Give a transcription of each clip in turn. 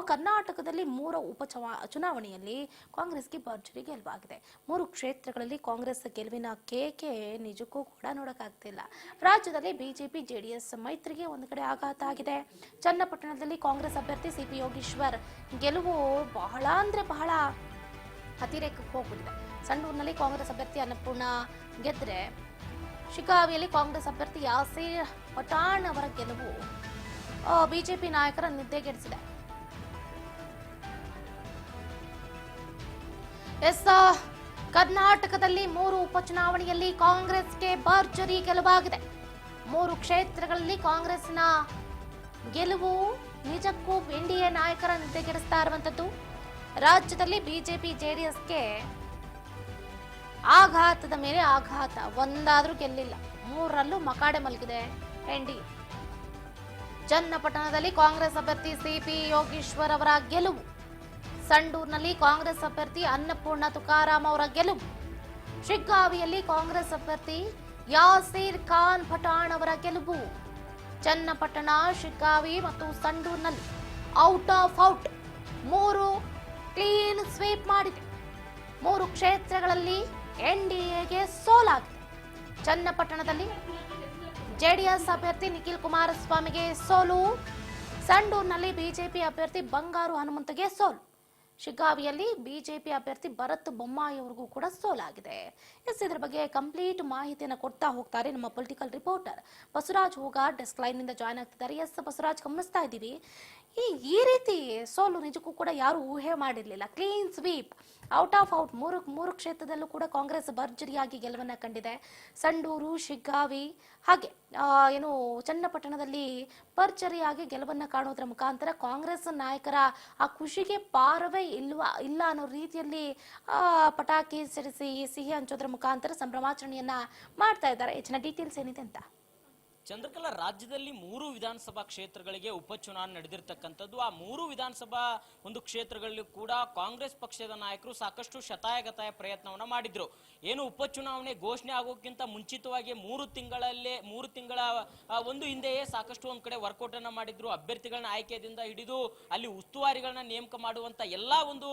ಕರ್ನಾಟಕದಲ್ಲಿ 3 ಚುನಾವಣೆಯಲ್ಲಿ ಕಾಂಗ್ರೆಸ್ಗೆ ಭರ್ಜರಿ ಗೆಲುವಾಗಿದೆ. 3 ಕ್ಷೇತ್ರಗಳಲ್ಲಿ ಕಾಂಗ್ರೆಸ್ ಗೆಲುವಿನ ಕೇಕೆ ನಿಜಕ್ಕೂ ಕೂಡ ನೋಡಕ್ಕಾಗ್ತಿಲ್ಲ. ರಾಜ್ಯದಲ್ಲಿ ಬಿಜೆಪಿ ಜೆಡಿಎಸ್ ಮೈತ್ರಿಗೆ ಒಂದು ಕಡೆ ಆಘಾತ ಆಗಿದೆ. ಚನ್ನಪಟ್ಟಣದಲ್ಲಿ ಕಾಂಗ್ರೆಸ್ ಅಭ್ಯರ್ಥಿ ಸಿಪಿ ಯೋಗೀಶ್ವರ್ ಗೆಲುವು ಬಹಳ ಅತಿರೇಕಕ್ಕೆ ಹೋಗ್ಬಿಟ್ಟಿದೆ. ಸಂಡೂರಿನಲ್ಲಿ ಕಾಂಗ್ರೆಸ್ ಅಭ್ಯರ್ಥಿ ಅನ್ನಪೂರ್ಣ ಗೆದ್ರೆ, ಶಿಕಾರಿಯಲ್ಲಿ ಕಾಂಗ್ರೆಸ್ ಅಭ್ಯರ್ಥಿ ಯಾಸೀರ್ ಪಠಾಣ್ ಅವರ ಗೆಲುವು ಬಿಜೆಪಿ ನಾಯಕರ ನಿದ್ದೆಗೆಡಿಸಿದೆ. ಕರ್ನಾಟಕದಲ್ಲಿ 3 ಉಪಚುನಾವಣೆಯಲ್ಲಿ ಕಾಂಗ್ರೆಸ್ಗೆ ಭರ್ಜರಿ ಗೆಲುವಾಗಿದೆ. 3 ಕ್ಷೇತ್ರಗಳಲ್ಲಿ ಕಾಂಗ್ರೆಸ್ನ ಗೆಲುವು ನಿಜಕ್ಕೂ ಎನ್ಡಿಎ ನಾಯಕರ ನಿದ್ದೆಗೆಡಿಸ್ತಾ ಇರುವಂತದ್ದು. ರಾಜ್ಯದಲ್ಲಿ ಬಿಜೆಪಿ ಜೆಡಿಎಸ್ಗೆ ಆಘಾತದ ಮೇಲೆ ಆಘಾತ, ಒಂದಾದ್ರೂ ಗೆಲ್ಲಿಲ್ಲ. 3ರಲ್ಲೂ ಮಕಾಡೆ ಮಲಗಿದೆ ಎನ್ಡಿಎ. ಚನ್ನಪಟ್ಟಣದಲ್ಲಿ ಕಾಂಗ್ರೆಸ್ ಅಭ್ಯರ್ಥಿ ಸಿಪಿ ಯೋಗೀಶ್ವರ್ ಅವರ ಗೆಲುವು, ಸಂಡೂರಿನಲ್ಲಿ ಕಾಂಗ್ರೆಸ್ ಅಭ್ಯರ್ಥಿ ಅನ್ನಪೂರ್ಣ ತುಕಾರಾಮ್ ಅವರ ಗೆಲುವು, ಶಿಗ್ಗಾವಿಯಲ್ಲಿ ಕಾಂಗ್ರೆಸ್ ಅಭ್ಯರ್ಥಿ ಯಾಸೀರ್ ಖಾನ್ ಪಠಾಣ್ ಅವರ ಗೆಲುವು. ಚನ್ನಪಟ್ಟಣ, ಶಿಗ್ಗಾವಿ ಮತ್ತು ಸಂಡೂರಿನಲ್ಲಿ ಔಟ್ 3 ಕ್ಲೀನ್ ಸ್ವೀಪ್ ಮಾಡಿದೆ. 3 ಕ್ಷೇತ್ರಗಳಲ್ಲಿ ಎನ್ಡಿಎಗೆ ಸೋಲಾಗಿದೆ. ಚನ್ನಪಟ್ಟಣದಲ್ಲಿ ಜೆಡಿಎಸ್ ಅಭ್ಯರ್ಥಿ ನಿಖಿಲ್ ಕುಮಾರಸ್ವಾಮಿಗೆ ಸೋಲು, ಸಂಡೂರಿನಲ್ಲಿ ಬಿಜೆಪಿ ಅಭ್ಯರ್ಥಿ ಬಂಗಾರು ಹನುಮಂತಗೆ ಸೋಲು, ಶಿಗ್ಗಾವಿಯಲ್ಲಿ ಬಿಜೆಪಿ ಅಭ್ಯರ್ಥಿ ಭರತ್ ಬೊಮ್ಮಾಯಿ ಅವರಿಗೂ ಕೂಡ ಸೋಲಾಗಿದೆ. ಇದರ ಬಗ್ಗೆ ಕಂಪ್ಲೀಟ್ ಮಾಹಿತಿಯನ್ನು ಕೊಡ್ತಾ ಹೋಗ್ತಾರೆ ನಮ್ಮ political reporter Basavaraj Hogar. Desk line ನಿಂದ ಜಾಯ್ನ್ ಆಗ್ತಿದ್ದಾರೆ. ಬಸವರಾಜ್, ಗಮನಿಸ್ತಾ ಇದ್ದೀವಿ, ಈ ರೀತಿ ಸೋಲು ನಿಜಕ್ಕೂ ಕೂಡ ಯಾರು ಊಹೆ ಮಾಡಿರಲಿಲ್ಲ. ಕ್ಲೀನ್ ಸ್ವೀಪ್, ಔಟ್ 3 ಕ್ಷೇತ್ರದಲ್ಲೂ ಕೂಡ ಕಾಂಗ್ರೆಸ್ ಭರ್ಜರಿಯಾಗಿ ಗೆಲುವನ್ನ ಕಂಡಿದೆ. ಸಂಡೂರು, ಶಿಗ್ಗಾವಿ ಹಾಗೆ ಚನ್ನಪಟ್ಟಣದಲ್ಲಿ ಭರ್ಜರಿಯಾಗಿ ಗೆಲುವನ್ನ ಕಾಣೋದ್ರ ಮುಖಾಂತರ ಕಾಂಗ್ರೆಸ್ ನಾಯಕರ ಆ ಖುಷಿಗೆ ಪಾರವೇ ಇಲ್ಲ ಅನ್ನೋ ರೀತಿಯಲ್ಲಿ ಪಟಾಕಿ ಸಿಡಿಸಿ ಸಿಹಿ ಹಂಚೋದ್ರ ಮುಖಾಂತರ ಸಂಭ್ರಮಾಚರಣೆಯನ್ನ ಮಾಡ್ತಾ ಇದ್ದಾರೆ. ಹೆಚ್ಚಿನ ಡೀಟೇಲ್ಸ್ ಏನಿದೆ ಅಂತ. ಚಂದ್ರಕಲಾ, ರಾಜ್ಯದಲ್ಲಿ 3 ವಿಧಾನಸಭಾ ಕ್ಷೇತ್ರಗಳಿಗೆ ಉಪಚುನಾವಣೆ ನಡೆದಿರ್ತಕ್ಕಂಥದ್ದು. ಆ 3 ವಿಧಾನಸಭಾ ಕ್ಷೇತ್ರಗಳಲ್ಲಿ ಕೂಡ ಕಾಂಗ್ರೆಸ್ ಪಕ್ಷದ ನಾಯಕರು ಸಾಕಷ್ಟು ಶತಾಯಗತಾಯ ಪ್ರಯತ್ನವನ್ನ ಮಾಡಿದ್ರು. ಏನು ಉಪಚುನಾವಣೆ ಘೋಷಣೆ ಆಗೋಕ್ಕಿಂತ ಮುಂಚಿತವಾಗಿ 3 ತಿಂಗಳ ಒಂದು ಹಿಂದೆಯೇ ಸಾಕಷ್ಟು ಒಂದ್ ಕಡೆ ವರ್ಕೌಟ್ ಅನ್ನ ಮಾಡಿದ್ರು. ಅಭ್ಯರ್ಥಿಗಳನ್ನ ಆಯ್ಕೆಯಿಂದ ಹಿಡಿದು ಅಲ್ಲಿ ಉಸ್ತುವಾರಿಗಳನ್ನ ನೇಮಕ ಮಾಡುವಂತ ಎಲ್ಲಾ ಒಂದು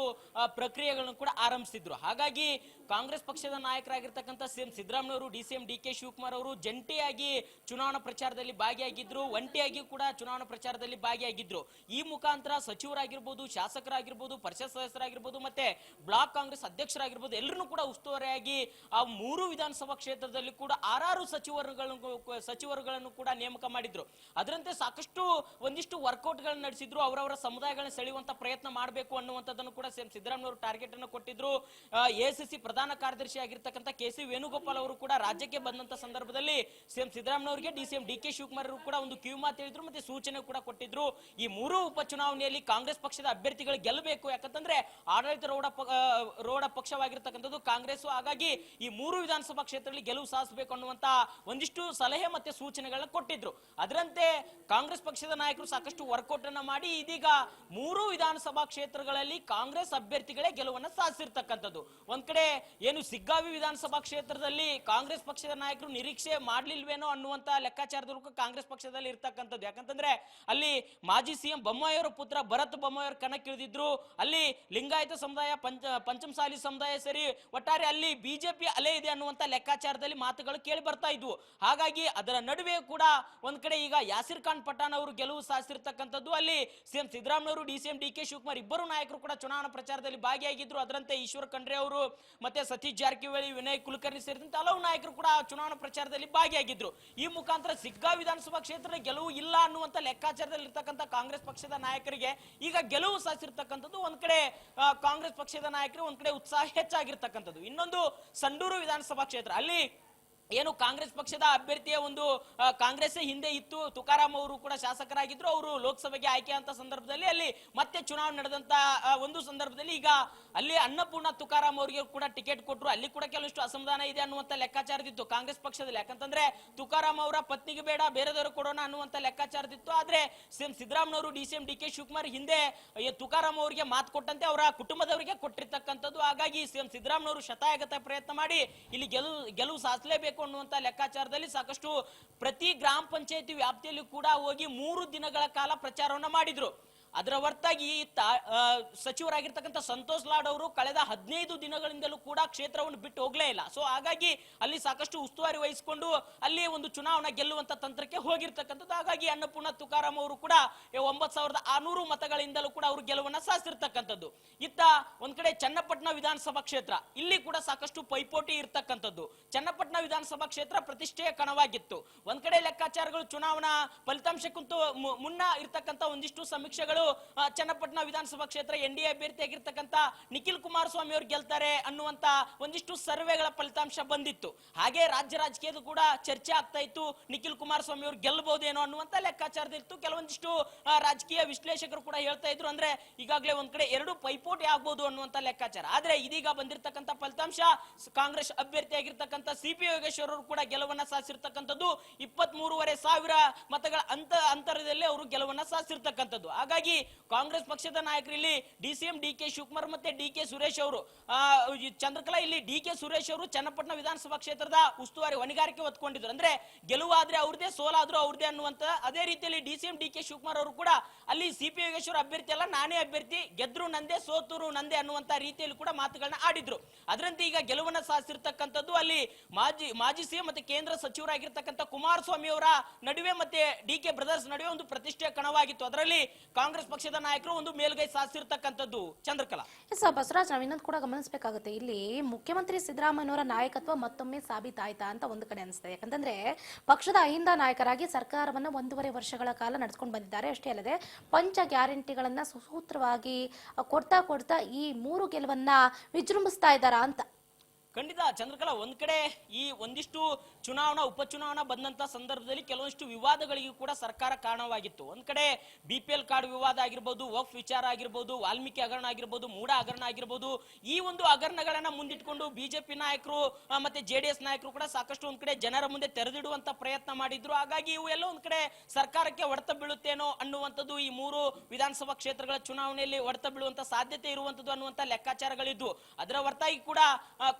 ಪ್ರಕ್ರಿಯೆಗಳನ್ನು ಕೂಡ ಆರಂಭಿಸಿದ್ರು. ಹಾಗಾಗಿ ಕಾಂಗ್ರೆಸ್ ಪಕ್ಷದ ನಾಯಕರಾಗಿರ್ತಕ್ಕಂಥ ಸಿಎಂ ಸಿದ್ದರಾಮಯ್ಯ, ಡಿಸಿಎಂ ಡಿಕೆ ಶಿವಕುಮಾರ್ ಅವರು ಜಂಟಿಯಾಗಿ ಚುನಾವಣಾ ಪ್ರಚಾರದಲ್ಲಿ ಭಾಗಿಯಾಗಿದ್ರು, ಒಂಟಿಯಾಗಿ ಕೂಡ ಚುನಾವಣಾ ಪ್ರಚಾರದಲ್ಲಿ ಭಾಗಿಯಾಗಿದ್ರು. ಈ ಮುಖಾಂತರ ಸಚಿವರಾಗಿರ್ಬೋದು, ಶಾಸಕರಾಗಿರ್ಬೋದು, ಪರಿಷತ್ ಸದಸ್ಯರಾಗಿರ್ಬೋದು, ಮತ್ತೆ ಬ್ಲಾಕ್ ಕಾಂಗ್ರೆಸ್ ಅಧ್ಯಕ್ಷರಾಗಿರ್ಬೋದು, ಎಲ್ಲರನ್ನೂ ಕೂಡ ಉಸ್ತುವಾರಿಯಾಗಿ ಆ 3 ವಿಧಾನಸಭಾ ಕ್ಷೇತ್ರದಲ್ಲಿ ಕೂಡ 6 ಸಚಿವರುಗಳನ್ನು ಕೂಡ ನೇಮಕ ಮಾಡಿದ್ರು. ಅದರಂತೆ ಸಾಕಷ್ಟು ಒಂದಿಷ್ಟು ವರ್ಕೌಟ್ ಗಳನ್ನ ನಡೆಸಿದ್ರು. ಅವರವರ ಸಮುದಾಯಗಳನ್ನ ಸೆಳೆಯುವಂತ ಪ್ರಯತ್ನ ಮಾಡಬೇಕು ಅನ್ನುವಂಥದ್ದನ್ನು ಕೂಡ ಸಿಎಂ ಸಿದ್ದರಾಮಯ್ಯ ಅವರು ಟಾರ್ಗೆಟ್ ಅನ್ನು ಕೊಟ್ಟಿದ್ರು. ಎಸಿಸಿ ಪ್ರಧಾನ ಕಾರ್ಯದರ್ಶಿ ಆಗಿರ್ತಕ್ಕಂಥ ಕೆಸಿ ವೇಣುಗೋಪಾಲ್ ಅವರು ಕೂಡ ರಾಜ್ಯಕ್ಕೆ ಬಂದಂತ ಸಂದರ್ಭದಲ್ಲಿ ಸಿಎಂ ಸಿದ್ದರಾಮಯ್ಯ ಅವರಿಗೆ ಡಿಸಿಎಂ ಡಿಕೆ ಶಿವಕುಮಾರ್ ಅವರು ಕೂಡ ಒಂದು ಕಿವಿ ಮಾತು ಹೇಳಿದ್ರು, ಮತ್ತೆ ಸೂಚನೆ ಕೂಡ ಕೊಟ್ಟಿದ್ರು. ಈ 3 ಉಪಚುನಾವಣೆಯಲ್ಲಿ ಕಾಂಗ್ರೆಸ್ ಪಕ್ಷದ ಅಭ್ಯರ್ಥಿಗಳು ಗೆಲ್ಲಬೇಕು, ಯಾಕಂತಂದ್ರೆ ಆಡಳಿತ ಪಕ್ಷವಾಗಿರ್ತಕ್ಕಂಥದ್ದು ಕಾಂಗ್ರೆಸ್. ಹಾಗಾಗಿ ಈ 3 ವಿಧಾನಸಭಾ ಕ್ಷೇತ್ರದಲ್ಲಿ ಗೆಲುವು ಸಾಧಿಸಬೇಕು ಅನ್ನುವಂತ ಒಂದಿಷ್ಟು ಸಲಹೆ ಮತ್ತೆ ಸೂಚನೆಗಳನ್ನ ಕೊಟ್ಟಿದ್ರು. ಅದರಂತೆ ಕಾಂಗ್ರೆಸ್ ಪಕ್ಷದ ನಾಯಕರು ಸಾಕಷ್ಟು ವರ್ಕೌಟ್ ಅನ್ನ ಮಾಡಿ ಇದೀಗ 3 ವಿಧಾನಸಭಾ ಕ್ಷೇತ್ರಗಳಲ್ಲಿ ಕಾಂಗ್ರೆಸ್ ಅಭ್ಯರ್ಥಿಗಳೇ ಗೆಲುವನ್ನ ಸಾಧಿಸಿರ್ತಕ್ಕಂಥದ್ದು. ಒಂದ್ ಕಡೆ ಏನು ಸಿಗ್ಗಾವಿ ವಿಧಾನಸಭಾ ಕ್ಷೇತ್ರದಲ್ಲಿ ಕಾಂಗ್ರೆಸ್ ಪಕ್ಷದ ನಾಯಕರು ನಿರೀಕ್ಷೆ ಮಾಡ್ಲಿಲ್ವೇನೋ ಅನ್ನುವಂತ ಲೆಕ್ಕಾಚಾರದಲ್ಲೂ ಕಾಂಗ್ರೆಸ್ ಪಕ್ಷದಲ್ಲಿ ಇರ್ತಕ್ಕಂಥದ್ದು. ಯಾಕಂತಂದ್ರೆ ಅಲ್ಲಿ ಮಾಜಿ ಸಿಎಂ ಬೊಮ್ಮಾಯಿ ಅವರ ಪುತ್ರ ಭರತ್ ಬೊಮ್ಮಾಯಿ ಅವರು ಕಣಕ್ಕಿಳಿದಿದ್ರು. ಅಲ್ಲಿ ಲಿಂಗಾಯತ ಸಮುದಾಯ, ಪಂಚಮಸಾಲಿ ಸಮುದಾಯ ಸೇರಿ ಒಟ್ಟಾರೆ ಅಲ್ಲಿ ಬಿಜೆಪಿ ಅಲೆ ಇದೆ ಅನ್ನುವಂತ ಲೆಕ್ಕಾಚಾರದಲ್ಲಿ ಮಾತುಗಳು ಕೇಳಿ ಬರ್ತಾ ಇದ್ವು. ಹಾಗಾಗಿ ಅದರ ನಡುವೆ ಕೂಡ ಒಂದ್ ಕಡೆ ಈಗ ಯಾಸೀರ್ ಖಾನ್ ಪಠಾಣ್ ಅವರು ಗೆಲುವು ಸಾಧಿಸಿರ್ತಕ್ಕಂಥದ್ದು. ಅಲ್ಲಿ ಸಿಎಂ ಸಿದ್ದರಾಮಯ್ಯ ಅವರು, ಡಿಸಿಎಂ ಡಿಕೆ ಶಿವಕುಮಾರ್ ಇಬ್ಬರು ನಾಯಕರು ಕೂಡ ಚುನಾವಣಾ ಪ್ರಚಾರದಲ್ಲಿ ಭಾಗಿಯಾಗಿದ್ರು. ಅದರಂತೆ ಈಶ್ವರ್ ಖಂಡ್ರೆ ಅವರು, ಮತ್ತೆ ಸತೀಶ್ ಜಾರಕಿಹೊಳಿ, ವಿನಯ್ ಕುಲಕರ್ಣಿ ಸೇರಿದಂತೆ ಹಲವು ನಾಯಕರು ಕೂಡ ಚುನಾವಣಾ ಪ್ರಚಾರದಲ್ಲಿ ಭಾಗಿಯಾಗಿದ್ರು. ಈ ಮುಖಾಂತರ ಸಿಗ್ಗಾವಿ ವಿಧಾನಸಭಾ ಕ್ಷೇತ್ರದ ಗೆಲುವು ಇಲ್ಲ ಅನ್ನುವಂತ ಲೆಕ್ಕಾಚಾರದಲ್ಲಿ ಇರ್ತಕ್ಕಂಥ ಕಾಂಗ್ರೆಸ್ ಪಕ್ಷದ ನಾಯಕರಿಗೆ ಈಗ ಗೆಲುವು ಸಾಧಿಸಿರ್ತಕ್ಕಂಥದ್ದು. ಒಂದ್ ಕಡೆ ಕಾಂಗ್ರೆಸ್ ಪಕ್ಷದ ನಾಯಕರು ಒಂದ್ ಕಡೆ ಉತ್ಸಾಹ ಹೆಚ್ಚಾಗಿರ್ತಕ್ಕಂಥದ್ದು. ಇನ್ನೊಂದು ಸಂಡೂರು ವಿಧಾನಸಭಾ ಕ್ಷೇತ್ರ, ಅಲ್ಲಿ ಏನು ಕಾಂಗ್ರೆಸ್ ಪಕ್ಷದ ಅಭ್ಯರ್ಥಿಯ ಒಂದು ಕಾಂಗ್ರೆಸ್ ಹಿಂದೆ ಇತ್ತು, ತುಕಾರಾಮ್ ಅವರು ಕೂಡ ಶಾಸಕರಾಗಿದ್ರು. ಅವರು ಲೋಕಸಭೆಗೆ ಆಯ್ಕೆ ಅಂತ ಸಂದರ್ಭದಲ್ಲಿ ಅಲ್ಲಿ ಮತ್ತೆ ಚುನಾವಣೆ ನಡೆದಂತ ಒಂದು ಸಂದರ್ಭದಲ್ಲಿ ಈಗ ಅಲ್ಲಿ ಅನ್ನಪೂರ್ಣ ತುಕಾರಾಮ್ ಅವರಿಗೆ ಕೂಡ ಟಿಕೆಟ್ ಕೊಟ್ಟರು. ಅಲ್ಲಿ ಕೂಡ ಕೆಲವಷ್ಟು ಅಸಮಾಧಾನ ಇದೆ ಅನ್ನುವಂತ ಲೆಕ್ಕಾಚಾರದಿತ್ತು ಕಾಂಗ್ರೆಸ್ ಪಕ್ಷದಲ್ಲಿ. ಯಾಕಂತಂದ್ರೆ ತುಕಾರಾಮ್ ಅವರ ಪತ್ನಿಗೆ ಬೇಡ, ಬೇರೆದವರು ಕೊಡೋಣ ಅನ್ನುವಂತ ಲೆಕ್ಕಾಚಾರದಿತ್ತು. ಆದ್ರೆ ಸಿಎಂ ಸಿದ್ದರಾಮಯ್ಯ ಅವರು, ಡಿಸಿಎಂ ಡಿಕೆ ಶಿವಕುಮಾರ್ ಹಿಂದೆ ತುಕಾರಾಮ್ ಅವರಿಗೆ ಮಾತು ಕೊಟ್ಟಂತೆ ಅವರ ಕುಟುಂಬದವರಿಗೆ ಕೊಟ್ಟಿರ್ತಕ್ಕಂಥದ್ದು. ಹಾಗಾಗಿ ಸಿಎಂ ಸಿದ್ದರಾಮಯ್ಯ ಅವರು ಶತಾಯಗತ ಪ್ರಯತ್ನ ಮಾಡಿ ಇಲ್ಲಿ ಗೆಲುವು ಸಾಧಿಸಲೇಬೇಕು ಅನ್ನುವಂತ ಲೆಕ್ಕಾಚಾರದಲ್ಲಿ ಸಾಕಷ್ಟು ಪ್ರತಿ ಗ್ರಾಮ ಪಂಚಾಯತಿ ವ್ಯಾಪ್ತಿಯಲ್ಲಿ ಕೂಡ ಹೋಗಿ 3 ದಿನಗಳ ಕಾಲ ಪ್ರಚಾರವನ್ನ ಮಾಡಿದ್ರು. ಅದರ ಹೊರತಾಗಿ ಸಚಿವರಾಗಿರ್ತಕ್ಕಂಥ ಸಂತೋಷ್ ಲಾಡ್ ಅವರು ಕಳೆದ 15 ದಿನಗಳಿಂದಲೂ ಕೂಡ ಕ್ಷೇತ್ರವನ್ನು ಬಿಟ್ಟು ಹೋಗ್ಲೇ ಇಲ್ಲ. ಸೊ ಹಾಗಾಗಿ ಅಲ್ಲಿ ಸಾಕಷ್ಟು ಉಸ್ತುವಾರಿ ವಹಿಸಿಕೊಂಡು ಅಲ್ಲಿ ಒಂದು ಚುನಾವಣಾ ಗೆಲ್ಲುವಂತ ತಂತ್ರಕ್ಕೆ ಹೋಗಿರ್ತಕ್ಕಂಥದ್ದು. ಹಾಗಾಗಿ ಅನ್ನಪೂರ್ಣ ತುಕಾರಾಮ್ ಅವರು ಕೂಡ 9600 ಮತಗಳಿಂದಲೂ ಕೂಡ ಅವರು ಗೆಲುವನ್ನ ಸಾಧಿಸಿರ್ತಕ್ಕಂಥದ್ದು. ಇತ್ತ ಒಂದ್ ಕಡೆ ಚನ್ನಪಟ್ಟಣ ವಿಧಾನಸಭಾ ಕ್ಷೇತ್ರ, ಇಲ್ಲಿ ಕೂಡ ಸಾಕಷ್ಟು ಪೈಪೋಟಿ ಇರ್ತಕ್ಕಂಥದ್ದು. ಚನ್ನಪಟ್ಟಣ ವಿಧಾನಸಭಾ ಕ್ಷೇತ್ರ ಪ್ರತಿಷ್ಠೆಯ ಕಣವಾಗಿತ್ತು. ಒಂದ್ ಕಡೆ ಲೆಕ್ಕಾಚಾರಗಳು ಚುನಾವಣಾ ಫಲಿತಾಂಶಕ್ಕಂತೂ ಮುನ್ನ ಇರ್ತಕ್ಕಂಥ ಒಂದಿಷ್ಟು ಸಮೀಕ್ಷೆಗಳು ಚನ್ನಪಟ್ಟಣ ವಿಧಾನಸಭಾ ಕ್ಷೇತ್ರ NDA ಅಭ್ಯರ್ಥಿಯಾಗಿರ್ತಕ್ಕಂಥ ನಿಖಿಲ್ ಕುಮಾರಸ್ವಾಮಿ ಅವರು ಗೆಲ್ತಾರೆ ಅನ್ನುವಂತ ಒಂದಿಷ್ಟು ಸರ್ವೆಗಳ ಫಲಿತಾಂಶ ಬಂದಿತ್ತು. ಹಾಗೆ ರಾಜ್ಯ ರಾಜಕೀಯದ ಕೂಡ ಚರ್ಚೆ ಆಗ್ತಾ ಇತ್ತು, ನಿಖಿಲ್ ಕುಮಾರಸ್ವಾಮಿ ಅವರು ಗೆಲ್ಲಬಹುದೇನೋ ಅನ್ನುವಂತ ಲೆಕ್ಕಾಚಾರದಿತ್ತು. ಕೆಲವೊಂದಿಷ್ಟು ರಾಜಕೀಯ ವಿಶ್ಲೇಷಕರು ಕೂಡ ಹೇಳ್ತಾ ಇದ್ರು, ಅಂದ್ರೆ ಈಗಾಗಲೇ ಒಂದ್ ಕಡೆ 2 ಪೈಪೋಟಿ ಆಗ್ಬಹುದು ಅನ್ನುವಂತ ಲೆಕ್ಕಾಚಾರ. ಆದ್ರೆ ಇದೀಗ ಬಂದಿರತಕ್ಕಂಥ ಫಲಿತಾಂಶ ಕಾಂಗ್ರೆಸ್ ಅಭ್ಯರ್ಥಿಯಾಗಿರ್ತಕ್ಕಂಥ CP ಯೋಗೇಶ್ವರ್ ಅವರು ಕೂಡ ಗೆಲುವನ್ನ ಸಾಧಿಸಿರ್ತಕ್ಕಂಥದ್ದು. 23,500 ಮತಗಳ ಅಂತರದಲ್ಲಿ ಅವರು ಗೆಲುವನ್ನ ಸಾಧಿಸಿರ್ತಕ್ಕಂಥದ್ದು. ಹಾಗಾಗಿ ಕಾಂಗ್ರೆಸ್ ಪಕ್ಷದ ನಾಯಕರಲ್ಲಿ DCM DK ಶಿವಕುಮಾರ್ ಮತ್ತೆ DK ಸುರೇಶ್ ಅವರು, ಚಂದ್ರಕಲಾ ಇಲ್ಲಿ DK ಸುರೇಶ್ ಅವರು ಚನ್ನಪಟ್ಟಣ ವಿಧಾನಸಭಾ ಕ್ಷೇತ್ರದ ಉಸ್ತುವಾರಿ ಹೊಣೆಗಾರಿಕೆ ಹೊತ್ಕೊಂಡಿದ್ರು. ಅಂದ್ರೆ ಗೆಲುವಾದ್ರೆ ಅವ್ರದೇ, ಸೋಲಾದ್ರೂ ಅವ್ರದೇ ಅನ್ನುವಂತ. ಅದೇ ರೀತಿಯಲ್ಲಿ DCM DK ಶಿವಕುಮಾರ್ ಅವರು ಕೂಡ ಅಲ್ಲಿ CP ಯೋಗೇಶ್ವರ್ ಅಭ್ಯರ್ಥಿ ಅಲ್ಲ, ನಾನೇ ಅಭ್ಯರ್ಥಿ, ಗೆದ್ರು ನಂದೇ ಸೋತರು ನಂದೇ ಅನ್ನುವಂತ ರೀತಿಯಲ್ಲಿ ಕೂಡ ಮಾತುಗಳನ್ನ ಆಡಿದ್ರು. ಅದರಂತೆ ಈಗ ಗೆಲುವನ್ನ ಸಾಧಿಸಿರ್ತಕ್ಕಂಥದ್ದು ಅಲ್ಲಿ ಮಾಜಿ CM ಮತ್ತೆ ಕೇಂದ್ರ ಸಚಿವರಾಗಿರ್ತಕ್ಕಂಥ ಕುಮಾರಸ್ವಾಮಿ ಅವರ ನಡುವೆ ಮತ್ತೆ DK ಬ್ರದರ್ಸ್ ನಡುವೆ ಒಂದು ಪ್ರತಿಷ್ಠೆಯ ಕಣವಾಗಿತ್ತು. ಅದರಲ್ಲಿ ಕಾಂಗ್ರೆಸ್ ಪಕ್ಷದ ನಾಯಕರು ಒಂದು ಮೇಲ್ಗೈ ಸಾಧಿಸಿರ್ತಕ್ಕಂಥದ್ದು. ಚಂದ್ರಕಲಾ, ಬಸವರಾಜ್, ನಾವು ಇನ್ನೊಂದು ಕೂಡ ಗಮನಿಸಬೇಕಾಗುತ್ತೆ, ಇಲ್ಲಿ ಮುಖ್ಯಮಂತ್ರಿ ಸಿದ್ದರಾಮಯ್ಯನವರ ನಾಯಕತ್ವ ಮತ್ತೊಮ್ಮೆ ಸಾಬೀತಾಯ್ತಾ ಅಂತ ಒಂದು ಕಡೆ ಅನಿಸ್ತದೆ. ಯಾಕಂತಂದ್ರೆ ಪಕ್ಷದ ಅಹಿಂದ ನಾಯಕರಾಗಿ ಸರ್ಕಾರವನ್ನು 1.5 ವರ್ಷಗಳ ಕಾಲ ನಡೆಸ್ಕೊಂಡು ಬಂದಿದ್ದಾರೆ. ಅಷ್ಟೇ ಅಲ್ಲದೆ ಪಂಚ ಗ್ಯಾರಂಟಿಗಳನ್ನ ಸುಸೂತ್ರವಾಗಿ ಕೊಡ್ತಾ ಈ 3 ಗೆಲುವನ್ನ ವಿಜೃಂಭಿಸ್ತಾ ಇದ್ದಾರಾ ಅಂತ. ಖಂಡಿತ ಚಂದ್ರಕಲಾ, ಒಂದ್ ಕಡೆ ಈ ಒಂದಿಷ್ಟು ಉಪಚುನಾವಣಾ ಬಂದಂತ ಸಂದರ್ಭದಲ್ಲಿ ಕೆಲವೊಂದಿಷ್ಟು ವಿವಾದಗಳಿಗೂ ಕೂಡ ಸರ್ಕಾರ ಕಾರಣವಾಗಿತ್ತು. ಒಂದ್ ಕಡೆ BPL ಕಾರ್ಡ್ ವಿವಾದ ಆಗಿರ್ಬೋದು, ವಕ್ಫ್ ವಿಚಾರ ಆಗಿರ್ಬೋದು, ವಾಲ್ಮೀಕಿ ಹಗರಣ ಆಗಿರ್ಬೋದು, ಮೂಡ ಹಗರಣ ಆಗಿರ್ಬೋದು. ಈ ಒಂದು ಹಗರಣಗಳನ್ನ ಮುಂದಿಟ್ಕೊಂಡು ಬಿಜೆಪಿ ನಾಯಕರು ಮತ್ತೆ JDS ನಾಯಕರು ಕೂಡ ಸಾಕಷ್ಟು ಒಂದ್ ಕಡೆ ಜನರ ಮುಂದೆ ತೆರೆದಿಡುವಂತ ಪ್ರಯತ್ನ ಮಾಡಿದ್ರು. ಹಾಗಾಗಿ ಇವು ಎಲ್ಲ ಒಂದ್ ಕಡೆ ಸರ್ಕಾರಕ್ಕೆ ಹೊಡೆತ ಬೀಳುತ್ತೇನೋ ಅನ್ನುವಂಥದ್ದು, ಈ 3 ವಿಧಾನಸಭಾ ಕ್ಷೇತ್ರಗಳ ಚುನಾವಣೆಯಲ್ಲಿ ಹೊಡೆತ ಬೀಳುವಂತ ಸಾಧ್ಯತೆ ಇರುವಂತದ್ದು ಅನ್ನುವಂತ ಲೆಕ್ಕಾಚಾರಗಳಿದ್ವು. ಅದರ ಹೊರತಾಗಿ ಕೂಡ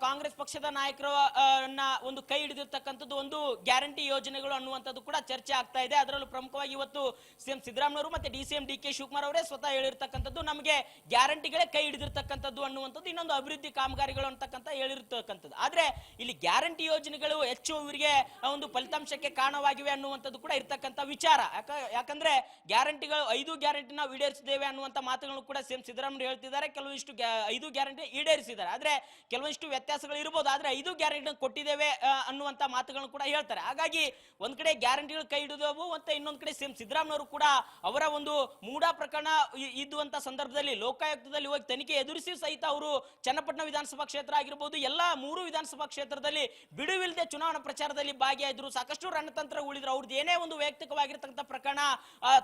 ಕಾಂಗ್ರೆಸ್ ಪಕ್ಷದ ನಾಯಕರ ಒಂದು ಕೈ ಹಿಡಿದಿರ್ತಕ್ಕಂಥದ್ದು ಒಂದು ಗ್ಯಾರಂಟಿ ಯೋಜನೆಗಳು ಅನ್ನುವಂಥದ್ದು ಕೂಡ ಚರ್ಚೆ ಆಗ್ತಾ ಇದೆ. ಅದರಲ್ಲೂ ಪ್ರಮುಖವಾಗಿ ಇವತ್ತು CM ಸಿದ್ದರಾಮಯ್ಯ ಮತ್ತೆ DCM DK ಶಿವಕುಮಾರ್ ಅವರೇ ಸ್ವತಃ ಹೇಳಿರ್ತಕ್ಕಂಥದ್ದು, ನಮಗೆ ಗ್ಯಾರಂಟಿಗಳೇ ಕೈ ಹಿಡಿದಿರ್ತಕ್ಕಂಥದ್ದು ಅನ್ನುವಂಥದ್ದು, ಇನ್ನೊಂದು ಅಭಿವೃದ್ಧಿ ಕಾಮಗಾರಿಗಳು ಅಂತಕ್ಕಂಥ ಹೇಳಿರ್ತಕ್ಕಂಥದ್ದು. ಆದ್ರೆ ಇಲ್ಲಿ ಗ್ಯಾರಂಟಿ ಯೋಜನೆಗಳು ಹೆಚ್ಚು ಇವರಿಗೆ ಒಂದು ಫಲಿತಾಂಶಕ್ಕೆ ಕಾರಣವಾಗಿವೆ ಅನ್ನುವಂಥದ್ದು ಕೂಡ ಇರ್ತಕ್ಕಂಥ ವಿಚಾರ. ಯಾಕಂದ್ರೆ ಗ್ಯಾರಂಟಿಗಳು 5 ಗ್ಯಾರಂಟಿನ ಈಡೇರಿಸಿದ್ದೇವೆ ಅನ್ನುವಂಥ ಮಾತುಗಳನ್ನು ಕೂಡ CM ಸಿದ್ದರಾಮಯ್ಯ ಹೇಳ್ತಿದ್ದಾರೆ. ಕೆಲವೊಂದಿಷ್ಟು 5 ಗ್ಯಾರಂಟಿ ಈಡೇರಿಸಿದ್ದಾರೆ, ಆದ್ರೆ ಕೆಲವೊಂದಿಷ್ಟು ವ್ಯತ್ಯಾಸಗಳು ಇರಬಹುದು. ಆದ್ರೆ 5 ಗ್ಯಾರಂಟಿ ಕೊಟ್ಟಿದ್ದೇವೆ ಅನ್ನುವಂತ ಮಾತುಗಳನ್ನು ಕೂಡ ಹೇಳ್ತಾರೆ. ಹಾಗಾಗಿ ಒಂದ್ ಕಡೆ ಗ್ಯಾರಂಟಿಗಳು ಕೈ ಹಿಡಿದವು, ಮತ್ತೆ ಇನ್ನೊಂದ್ ಕಡೆ CM ಸಿದ್ದರಾಮಯ್ಯ ಅವರು ಕೂಡ ಅವರ ಒಂದು ಮೂಡಾ ಪ್ರಕರಣ ಇದ್ದುವಂತ ಸಂದರ್ಭದಲ್ಲಿ ಲೋಕಾಯುಕ್ತದಲ್ಲಿ ಹೋಗಿ ತನಿಖೆ ಎದುರಿಸಿ ಸಹಿತ ಅವರು ಚನ್ನಪಟ್ಟಣ ವಿಧಾನಸಭಾ ಕ್ಷೇತ್ರ ಆಗಿರ್ಬೋದು, ಎಲ್ಲಾ 3 ವಿಧಾನಸಭಾ ಕ್ಷೇತ್ರದಲ್ಲಿ ಬಿಡುವಿಲ್ಲದೆ ಚುನಾವಣಾ ಪ್ರಚಾರದಲ್ಲಿ ಭಾಗಿಯಾದ್ರು. ಸಾಕಷ್ಟು ರಣತಂತ್ರ ಉಳಿದ್ರು. ಅವ್ರದ್ದು ಏನೇ ಒಂದು ವೈಯಕ್ತಿಕವಾಗಿರ್ತಕ್ಕಂಥ ಪ್ರಕರಣ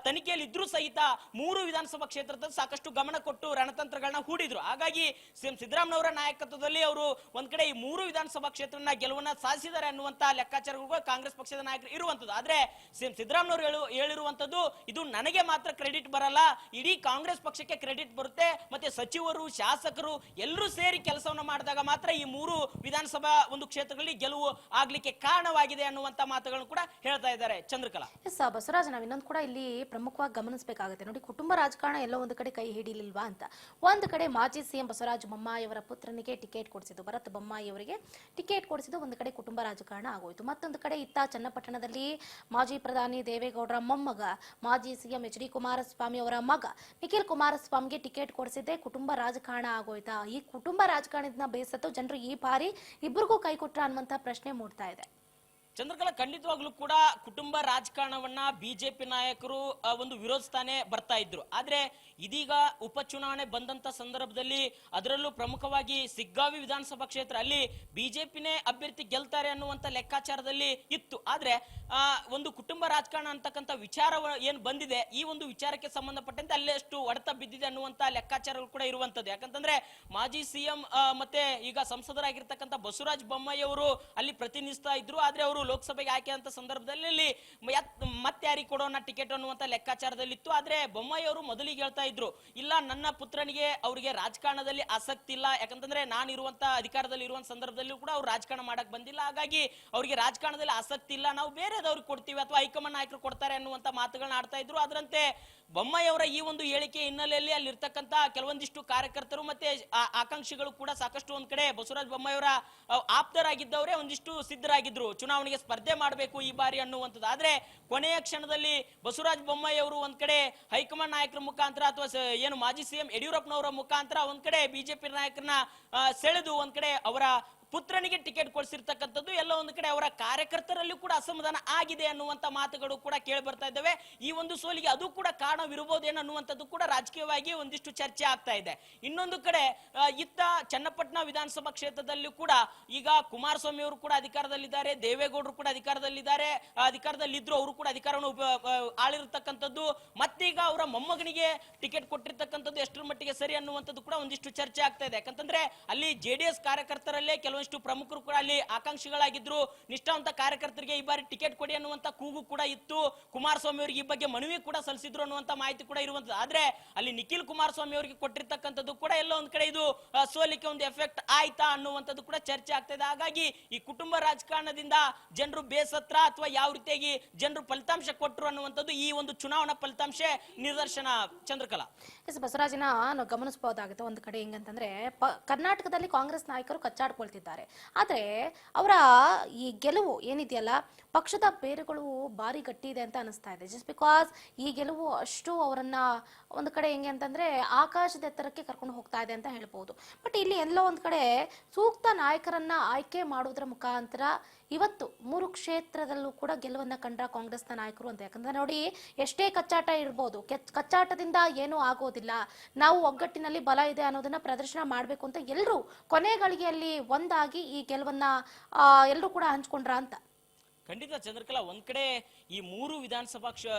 ತನಿಖೆಯಲ್ಲಿ ಇದ್ರೂ ಸಹಿತ 3 ವಿಧಾನಸಭಾ ಕ್ಷೇತ್ರದಲ್ಲಿ ಸಾಕಷ್ಟು ಗಮನ ಕೊಟ್ಟು ರಣತಂತ್ರಗಳನ್ನ ಹೂಡಿದ್ರು. ಹಾಗಾಗಿ CM ಸಿದ್ದರಾಮಯ್ಯ ಅವರ ನಾಯಕತ್ವದಲ್ಲಿ ಅವರು ಒಂದ್ ಕಡೆ ಈ 3 ವಿಧಾನಸಭಾ ಕ್ಷೇತ್ರನ ಗೆಲುವನ್ನ ಸಾಧಿಸಿದ್ದಾರೆ ಅನ್ನುವಂತ ಲೆಕ್ಕಾಚಾರಗಳು ಕಾಂಗ್ರೆಸ್ ಪಕ್ಷದ ನಾಯಕರು ಇರುವಂತದ್ದು. ಆದ್ರೆ CM ಸಿದ್ದರಾಮಯ್ಯ ಅವರು ಹೇಳಿರುವಂತದ್ದು, ಇದು ನನಗೆ ಮಾತ್ರ ಕ್ರೆಡಿಟ್ ಬರಲ್ಲ, ಇಡೀ ಕಾಂಗ್ರೆಸ್ ಪಕ್ಷಕ್ಕೆ ಕ್ರೆಡಿಟ್ ಬರುತ್ತೆ, ಮತ್ತೆ ಸಚಿವರು ಶಾಸಕರು ಎಲ್ಲರೂ ಸೇರಿ ಕೆಲಸವನ್ನ ಮಾಡಿದಾಗ ಮಾತ್ರ ಈ 3 ವಿಧಾನಸಭಾ ಒಂದು ಕ್ಷೇತ್ರಗಳಲ್ಲಿ ಗೆಲುವು ಆಗ್ಲಿಕ್ಕೆ ಕಾರಣವಾಗಿದೆ ಅನ್ನುವಂತ ಮಾತುಗಳನ್ನು ಕೂಡ ಹೇಳ್ತಾ ಇದ್ದಾರೆ. ಚಂದ್ರಕಲಾ, ಬಸವರಾಜ್, ನಾವು ಇನ್ನೊಂದು ಕೂಡ ಇಲ್ಲಿ ಪ್ರಮುಖವಾಗಿ ಗಮನಿಸಬೇಕಾಗುತ್ತೆ ನೋಡಿ, ಕುಟುಂಬ ರಾಜಕಾರಣ ಎಲ್ಲೋ ಒಂದು ಕಡೆ ಕೈ ಹಿಡಿಲಿಲ್ವಾ ಅಂತ. ಒಂದು ಕಡೆ ಮಾಜಿ CM ಬಸವರಾಜ ಬೊಮ್ಮಾಯಿ ಅವರ ಪುತ್ರನಿಗೆ ಟಿಕೆಟ್ ಕೊಡಿಸಿದ್ದು, ಭರತ್ ಬೊಮ್ಮಾಯಿ ಅವರಿಗೆ ಟಿಕೆಟ್ ಕೊಡಿಸಿದ್ದು, ಒಂದು ಕಡೆ ಕುಟುಂಬ ರಾಜಕಾರಣ ಆಗೋಯ್ತು. ಮತ್ತೊಂದು ಕಡೆ ಇತ್ತ ಚನ್ನಪಟ್ಟಣದಲ್ಲಿ ಮಾಜಿ ಪ್ರಧಾನಿ ದೇವೇಗೌಡರ ಮೊಮ್ಮಗ ಮಾಜಿ CM HD ಕುಮಾರಸ್ವಾಮಿ ಅವರ ಮಗ ನಿಖಿಲ್ ಕುಮಾರಸ್ವಾಮಿಗೆ ಟಿಕೆಟ್ ಕೊಡಿಸಿದ್ದೆ ಕುಟುಂಬ ರಾಜಕಾರಣ ಆಗೋಯ್ತಾ? ಈ ಕುಟುಂಬ ರಾಜಕಾರಣದಿಂದ ಬೇಸತ್ತು ಜನರು ಈ ಬಾರಿ ಇಬ್ಬರಿಗೂ ಕೈ ಕೊಟ್ರ ಅನ್ನುವಂತ ಪ್ರಶ್ನೆ ಮೂಡ್ತಾ ಇದೆ. ಚಂದ್ರಕಲಾ, ಖಂಡಿತವಾಗ್ಲೂ ಕೂಡ ಕುಟುಂಬ ರಾಜಕಾರಣವನ್ನ ಬಿಜೆಪಿ ನಾಯಕರು ಒಂದು ವಿರೋಧಿಸ್ತಾನೆ ಬರ್ತಾ ಇದ್ರು. ಆದ್ರೆ ಇದೀಗ ಉಪಚುನಾವಣೆ ಬಂದಂತ ಸಂದರ್ಭದಲ್ಲಿ ಅದರಲ್ಲೂ ಪ್ರಮುಖವಾಗಿ ಸಿಗ್ಗಾವಿ ವಿಧಾನಸಭಾ ಕ್ಷೇತ್ರ ಅಲ್ಲಿ ಬಿಜೆಪಿನೇ ಅಭ್ಯರ್ಥಿ ಗೆಲ್ತಾರೆ ಅನ್ನುವಂತ ಲೆಕ್ಕಾಚಾರದಲ್ಲಿ ಇತ್ತು. ಆದ್ರೆ ಒಂದು ಕುಟುಂಬ ರಾಜಕಾರಣ ಅಂತಕ್ಕಂಥ ವಿಚಾರ ಏನ್ ಬಂದಿದೆ, ಈ ಒಂದು ವಿಚಾರಕ್ಕೆ ಸಂಬಂಧಪಟ್ಟಂತೆ ಅಲ್ಲೇ ಅಷ್ಟು ಹೊಡೆತ ಬಿದ್ದಿದೆ ಅನ್ನುವಂತ ಲೆಕ್ಕಾಚಾರಗಳು ಕೂಡ ಇರುವಂತದ್ದು. ಯಾಕಂತಂದ್ರೆ ಮಾಜಿ CM ಮತ್ತೆ ಈಗ ಸಂಸದರಾಗಿರ್ತಕ್ಕಂಥ ಬಸವರಾಜ ಬೊಮ್ಮಾಯಿ ಅವರು ಅಲ್ಲಿ ಪ್ರತಿನಿಧಿಸ್ತಾ ಇದ್ರು. ಆದ್ರೆ ಅವರು ಲೋಕಸಭೆಗೆ ಆಯ್ಕೆ ಅಂತ ಸಂದರ್ಭದಲ್ಲಿ ಮತ್ತೆ ಯಾರಿಗೆ ಕೊಡೋಣ ಟಿಕೆಟ್ ಅನ್ನುವಂತ ಲೆಕ್ಕಾಚಾರದಲ್ಲಿತ್ತು. ಆದ್ರೆ ಬೊಮ್ಮಾಯಿ ಅವರು ಮೊದಲಿಗೆ ಹೇಳ್ತಾ ಇದ್ರು. ಇಲ್ಲ, ನನ್ನ ಪುತ್ರನಿಗೆ ಅವರಿಗೆ ರಾಜಕಾರಣದಲ್ಲಿ ಆಸಕ್ತಿ ಇಲ್ಲ, ಯಾಕಂತಂದ್ರೆ ನಾನು ಇರುವಂತ ಅಧಿಕಾರದಲ್ಲಿ ಇರುವಂತ ಸಂದರ್ಭದಲ್ಲೂ ಕೂಡ ಅವ್ರು ರಾಜಕಾರಣ ಮಾಡಕ್ ಬಂದಿಲ್ಲ, ಹಾಗಾಗಿ ಅವರಿಗೆ ರಾಜಕಾರಣದಲ್ಲಿ ಆಸಕ್ತಿ ಇಲ್ಲ, ನಾವು ಬೇರೆದವ್ರಿಗೆ ಕೊಡ್ತೀವಿ ಅಥವಾ ಹೈಕಮಾಂಡ್ ನಾಯಕರು ಕೊಡ್ತಾರೆ ಅನ್ನುವಂತ ಮಾತುಗಳನ್ನ ಆಡ್ತಾ ಇದ್ರು. ಅದರಂತೆ ಬೊಮ್ಮಾಯಿ ಅವರ ಈ ಒಂದು ಹೇಳಿಕೆ ಹಿನ್ನೆಲೆಯಲ್ಲಿ ಅಲ್ಲಿರ್ತಕ್ಕಂಥ ಕೆಲವೊಂದಿಷ್ಟು ಕಾರ್ಯಕರ್ತರು ಮತ್ತೆ ಆಕಾಂಕ್ಷಿಗಳು ಕೂಡ ಸಾಕಷ್ಟು ಒಂದ್ ಕಡೆ ಬಸವರಾಜ ಬೊಮ್ಮಾಯಿ ಅವರ ಆಪ್ತರಾಗಿದ್ದವರೇ ಒಂದಿಷ್ಟು ಸಿದ್ಧರಾಗಿದ್ರು ಚುನಾವಣೆಗೆ ಸ್ಪರ್ಧೆ ಮಾಡಬೇಕು ಈ ಬಾರಿ ಅನ್ನುವಂಥದ್ದು. ಆದ್ರೆ ಕೊನೆಯ ಕ್ಷಣದಲ್ಲಿ ಬಸವರಾಜ ಬೊಮ್ಮಾಯಿ ಅವರು ಒಂದ್ ಕಡೆ ಹೈಕಮಾಂಡ್ ನಾಯಕರ ಮುಖಾಂತರ ಅಥವಾ ಏನು ಮಾಜಿ ಸಿಎಂ ಯಡಿಯೂರಪ್ಪನವರ ಮುಖಾಂತರ ಒಂದ್ ಕಡೆ ಬಿಜೆಪಿ ನಾಯಕರನ್ನ ಸೆಳೆದು ಒಂದ್ ಕಡೆ ಅವರ ಪುತ್ರನಿಗೆ ಟಿಕೆಟ್ ಕೊಡಿಸಿರ್ತಕ್ಕಂಥದ್ದು ಎಲ್ಲ ಒಂದು ಕಡೆ ಅವರ ಕಾರ್ಯಕರ್ತರಲ್ಲಿ ಕೂಡ ಅಸಮಾಧಾನ ಆಗಿದೆ ಅನ್ನುವಂತ ಮಾತುಗಳು ಕೂಡ ಕೇಳಿ ಬರ್ತಾ ಇದ್ದಾವೆ. ಈ ಒಂದು ಸೋಲಿಗೆ ಅದು ಕೂಡ ಕಾರಣವಿರಬಹುದೇನೋ ಅನ್ನುವಂಥದ್ದು ಕೂಡ ರಾಜಕೀಯವಾಗಿ ಒಂದಿಷ್ಟು ಚರ್ಚೆ ಆಗ್ತಾ ಇದೆ. ಇನ್ನೊಂದು ಕಡೆ ಇತ್ತ ಚನ್ನಪಟ್ಟಣ ವಿಧಾನಸಭಾ ಕ್ಷೇತ್ರದಲ್ಲಿ ಕೂಡ ಈಗ ಕುಮಾರಸ್ವಾಮಿ ಅವರು ಕೂಡ ಅಧಿಕಾರದಲ್ಲಿದ್ದಾರೆ, ದೇವೇಗೌಡರು ಕೂಡ ಅಧಿಕಾರದಲ್ಲಿದ್ರು, ಅವರು ಕೂಡ ಅಧಿಕಾರವನ್ನು ಆಳಿರತಕ್ಕಂಥದ್ದು. ಮತ್ತೀಗ ಅವರ ಮೊಮ್ಮಗನಿಗೆ ಟಿಕೆಟ್ ಕೊಟ್ಟಿರ್ತಕ್ಕಂಥದ್ದು ಎಷ್ಟರ ಮಟ್ಟಿಗೆ ಸರಿ ಅನ್ನುವಂಥದ್ದು ಕೂಡ ಒಂದಿಷ್ಟು ಚರ್ಚೆ ಆಗ್ತಾ ಇದೆ. ಯಾಕಂತಂದ್ರೆ ಅಲ್ಲಿ ಜೆಡಿಎಸ್ ಕಾರ್ಯಕರ್ತರಲ್ಲೇ ಕೆಲವೊಂದಿಷ್ಟು ಪ್ರಮುಖರು ಕೂಡ ಅಲ್ಲಿ ಆಕಾಂಕ್ಷಿಗಳಾಗಿದ್ರು. ನಿಷ್ಠಾವಂತ ಕಾರ್ಯಕರ್ತರಿಗೆ ಈ ಬಾರಿ ಟಿಕೆಟ್ ಕೊಡಿ ಅನ್ನುವಂತ ಕೂಗು ಕೂಡ ಇತ್ತು. ಕುಮಾರಸ್ವಾಮಿ ಅವರಿಗೆ ಈ ಬಗ್ಗೆ ಮನವಿ ಕೂಡ ಸಲ್ಲಿಸಿದ್ರು ಅನ್ನುವಂತ ಮಾಹಿತಿ ಕೂಡ ಇರುವಂತದ್ದು. ಆದ್ರೆ ಅಲ್ಲಿ ನಿಖಿಲ್ ಕುಮಾರಸ್ವಾಮಿ ಅವರಿಗೆ ಕೊಟ್ಟಿರ್ತಕ್ಕಂಥದ್ದು ಕೂಡ ಎಲ್ಲ ಒಂದ್ ಕಡೆ ಇದು ಸೋಲಿಕೆ ಒಂದು ಎಫೆಕ್ಟ್ ಆಯ್ತಾ ಅನ್ನುವಂಥದ್ದು ಕೂಡ ಚರ್ಚೆ ಆಗ್ತಾ ಇದೆ. ಹಾಗಾಗಿ ಈ ಕುಟುಂಬ ರಾಜಕಾರಣದಿಂದ ಜನರು ಬೇಸತ್ರ ಅಥವಾ ಯಾವ ರೀತಿಯಾಗಿ ಜನರು ಫಲಿತಾಂಶ ಕೊಟ್ಟರು ಅನ್ನುವಂಥದ್ದು ಈ ಒಂದು ಚುನಾವಣಾ ಫಲಿತಾಂಶ ನಿದರ್ಶನ. ಚಂದ್ರಕಲಾ, ಬಸವರಾಜನ ನಾವು ಗಮನಿಸಬಹುದಾಗುತ್ತೆ. ಒಂದು ಕಡೆ ಹೆಂಗಂತಂದ್ರೆ ಕರ್ನಾಟಕದಲ್ಲಿ ಕಾಂಗ್ರೆಸ್ ನಾಯಕರು ಕಚ್ಚಾಡ್ಕೊಳ್ತಿದ್ದಾರೆ, ಆದ್ರೆ ಅವರ ಈ ಗೆಲುವು ಏನಿದೆಯಲ್ಲ ಪಕ್ಷದ ಬೇರುಗಳು ಭಾರಿ ಗಟ್ಟಿ ಇದೆ ಅಂತ ಅನಿಸ್ತಾ ಇದೆ. ಜಸ್ಟ್ ಬಿಕಾಸ್ ಈ ಗೆಲುವು ಅಷ್ಟು ಅವರನ್ನ ಒಂದು ಕಡೆ ಹೆಂಗೆ ಅಂತಂದ್ರೆ ಆಕಾಶದ ಎತ್ತರಕ್ಕೆ ಕರ್ಕೊಂಡು ಹೋಗ್ತಾ ಇದೆ ಅಂತ ಹೇಳ್ಬೋದು. ಬಟ್ ಇಲ್ಲಿ ಎಲ್ಲೋ ಒಂದ್ ಕಡೆ ಸೂಕ್ತ ನಾಯಕರನ್ನ ಆಯ್ಕೆ ಮಾಡುವುದರ ಮುಖಾಂತರ ಇವತ್ತು 3 ಕ್ಷೇತ್ರದಲ್ಲೂ ಕೂಡ ಗೆಲುವನ್ನ ಕಂಡ್ರ ಕಾಂಗ್ರೆಸ್ನ ನಾಯಕರು ಅಂತ. ಯಾಕಂದ್ರೆ ನೋಡಿ, ಎಷ್ಟೇ ಕಚ್ಚಾಟ ಇರ್ಬೋದು, ಕಚ್ಚಾಟದಿಂದ ಏನೂ ಆಗೋದಿಲ್ಲ, ನಾವು ಒಗ್ಗಟ್ಟಿನಲ್ಲಿ ಬಲ ಇದೆ ಅನ್ನೋದನ್ನ ಪ್ರದರ್ಶನ ಮಾಡಬೇಕು ಅಂತ ಎಲ್ಲರೂ ಕೊನೆ ಗಳಿಗೆಯಲ್ಲಿ ಒಂದಾಗಿ ಈ ಗೆಲುವನ್ನ ಎಲ್ಲರೂ ಕೂಡ ಹಂಚ್ಕೊಂಡ್ರ ಅಂತ. ಖಂಡಿತ ಚಂದ್ರಕಲಾ, ಒಂದ್ ಕಡೆ ಈ 3 ವಿಧಾನಸಭಾ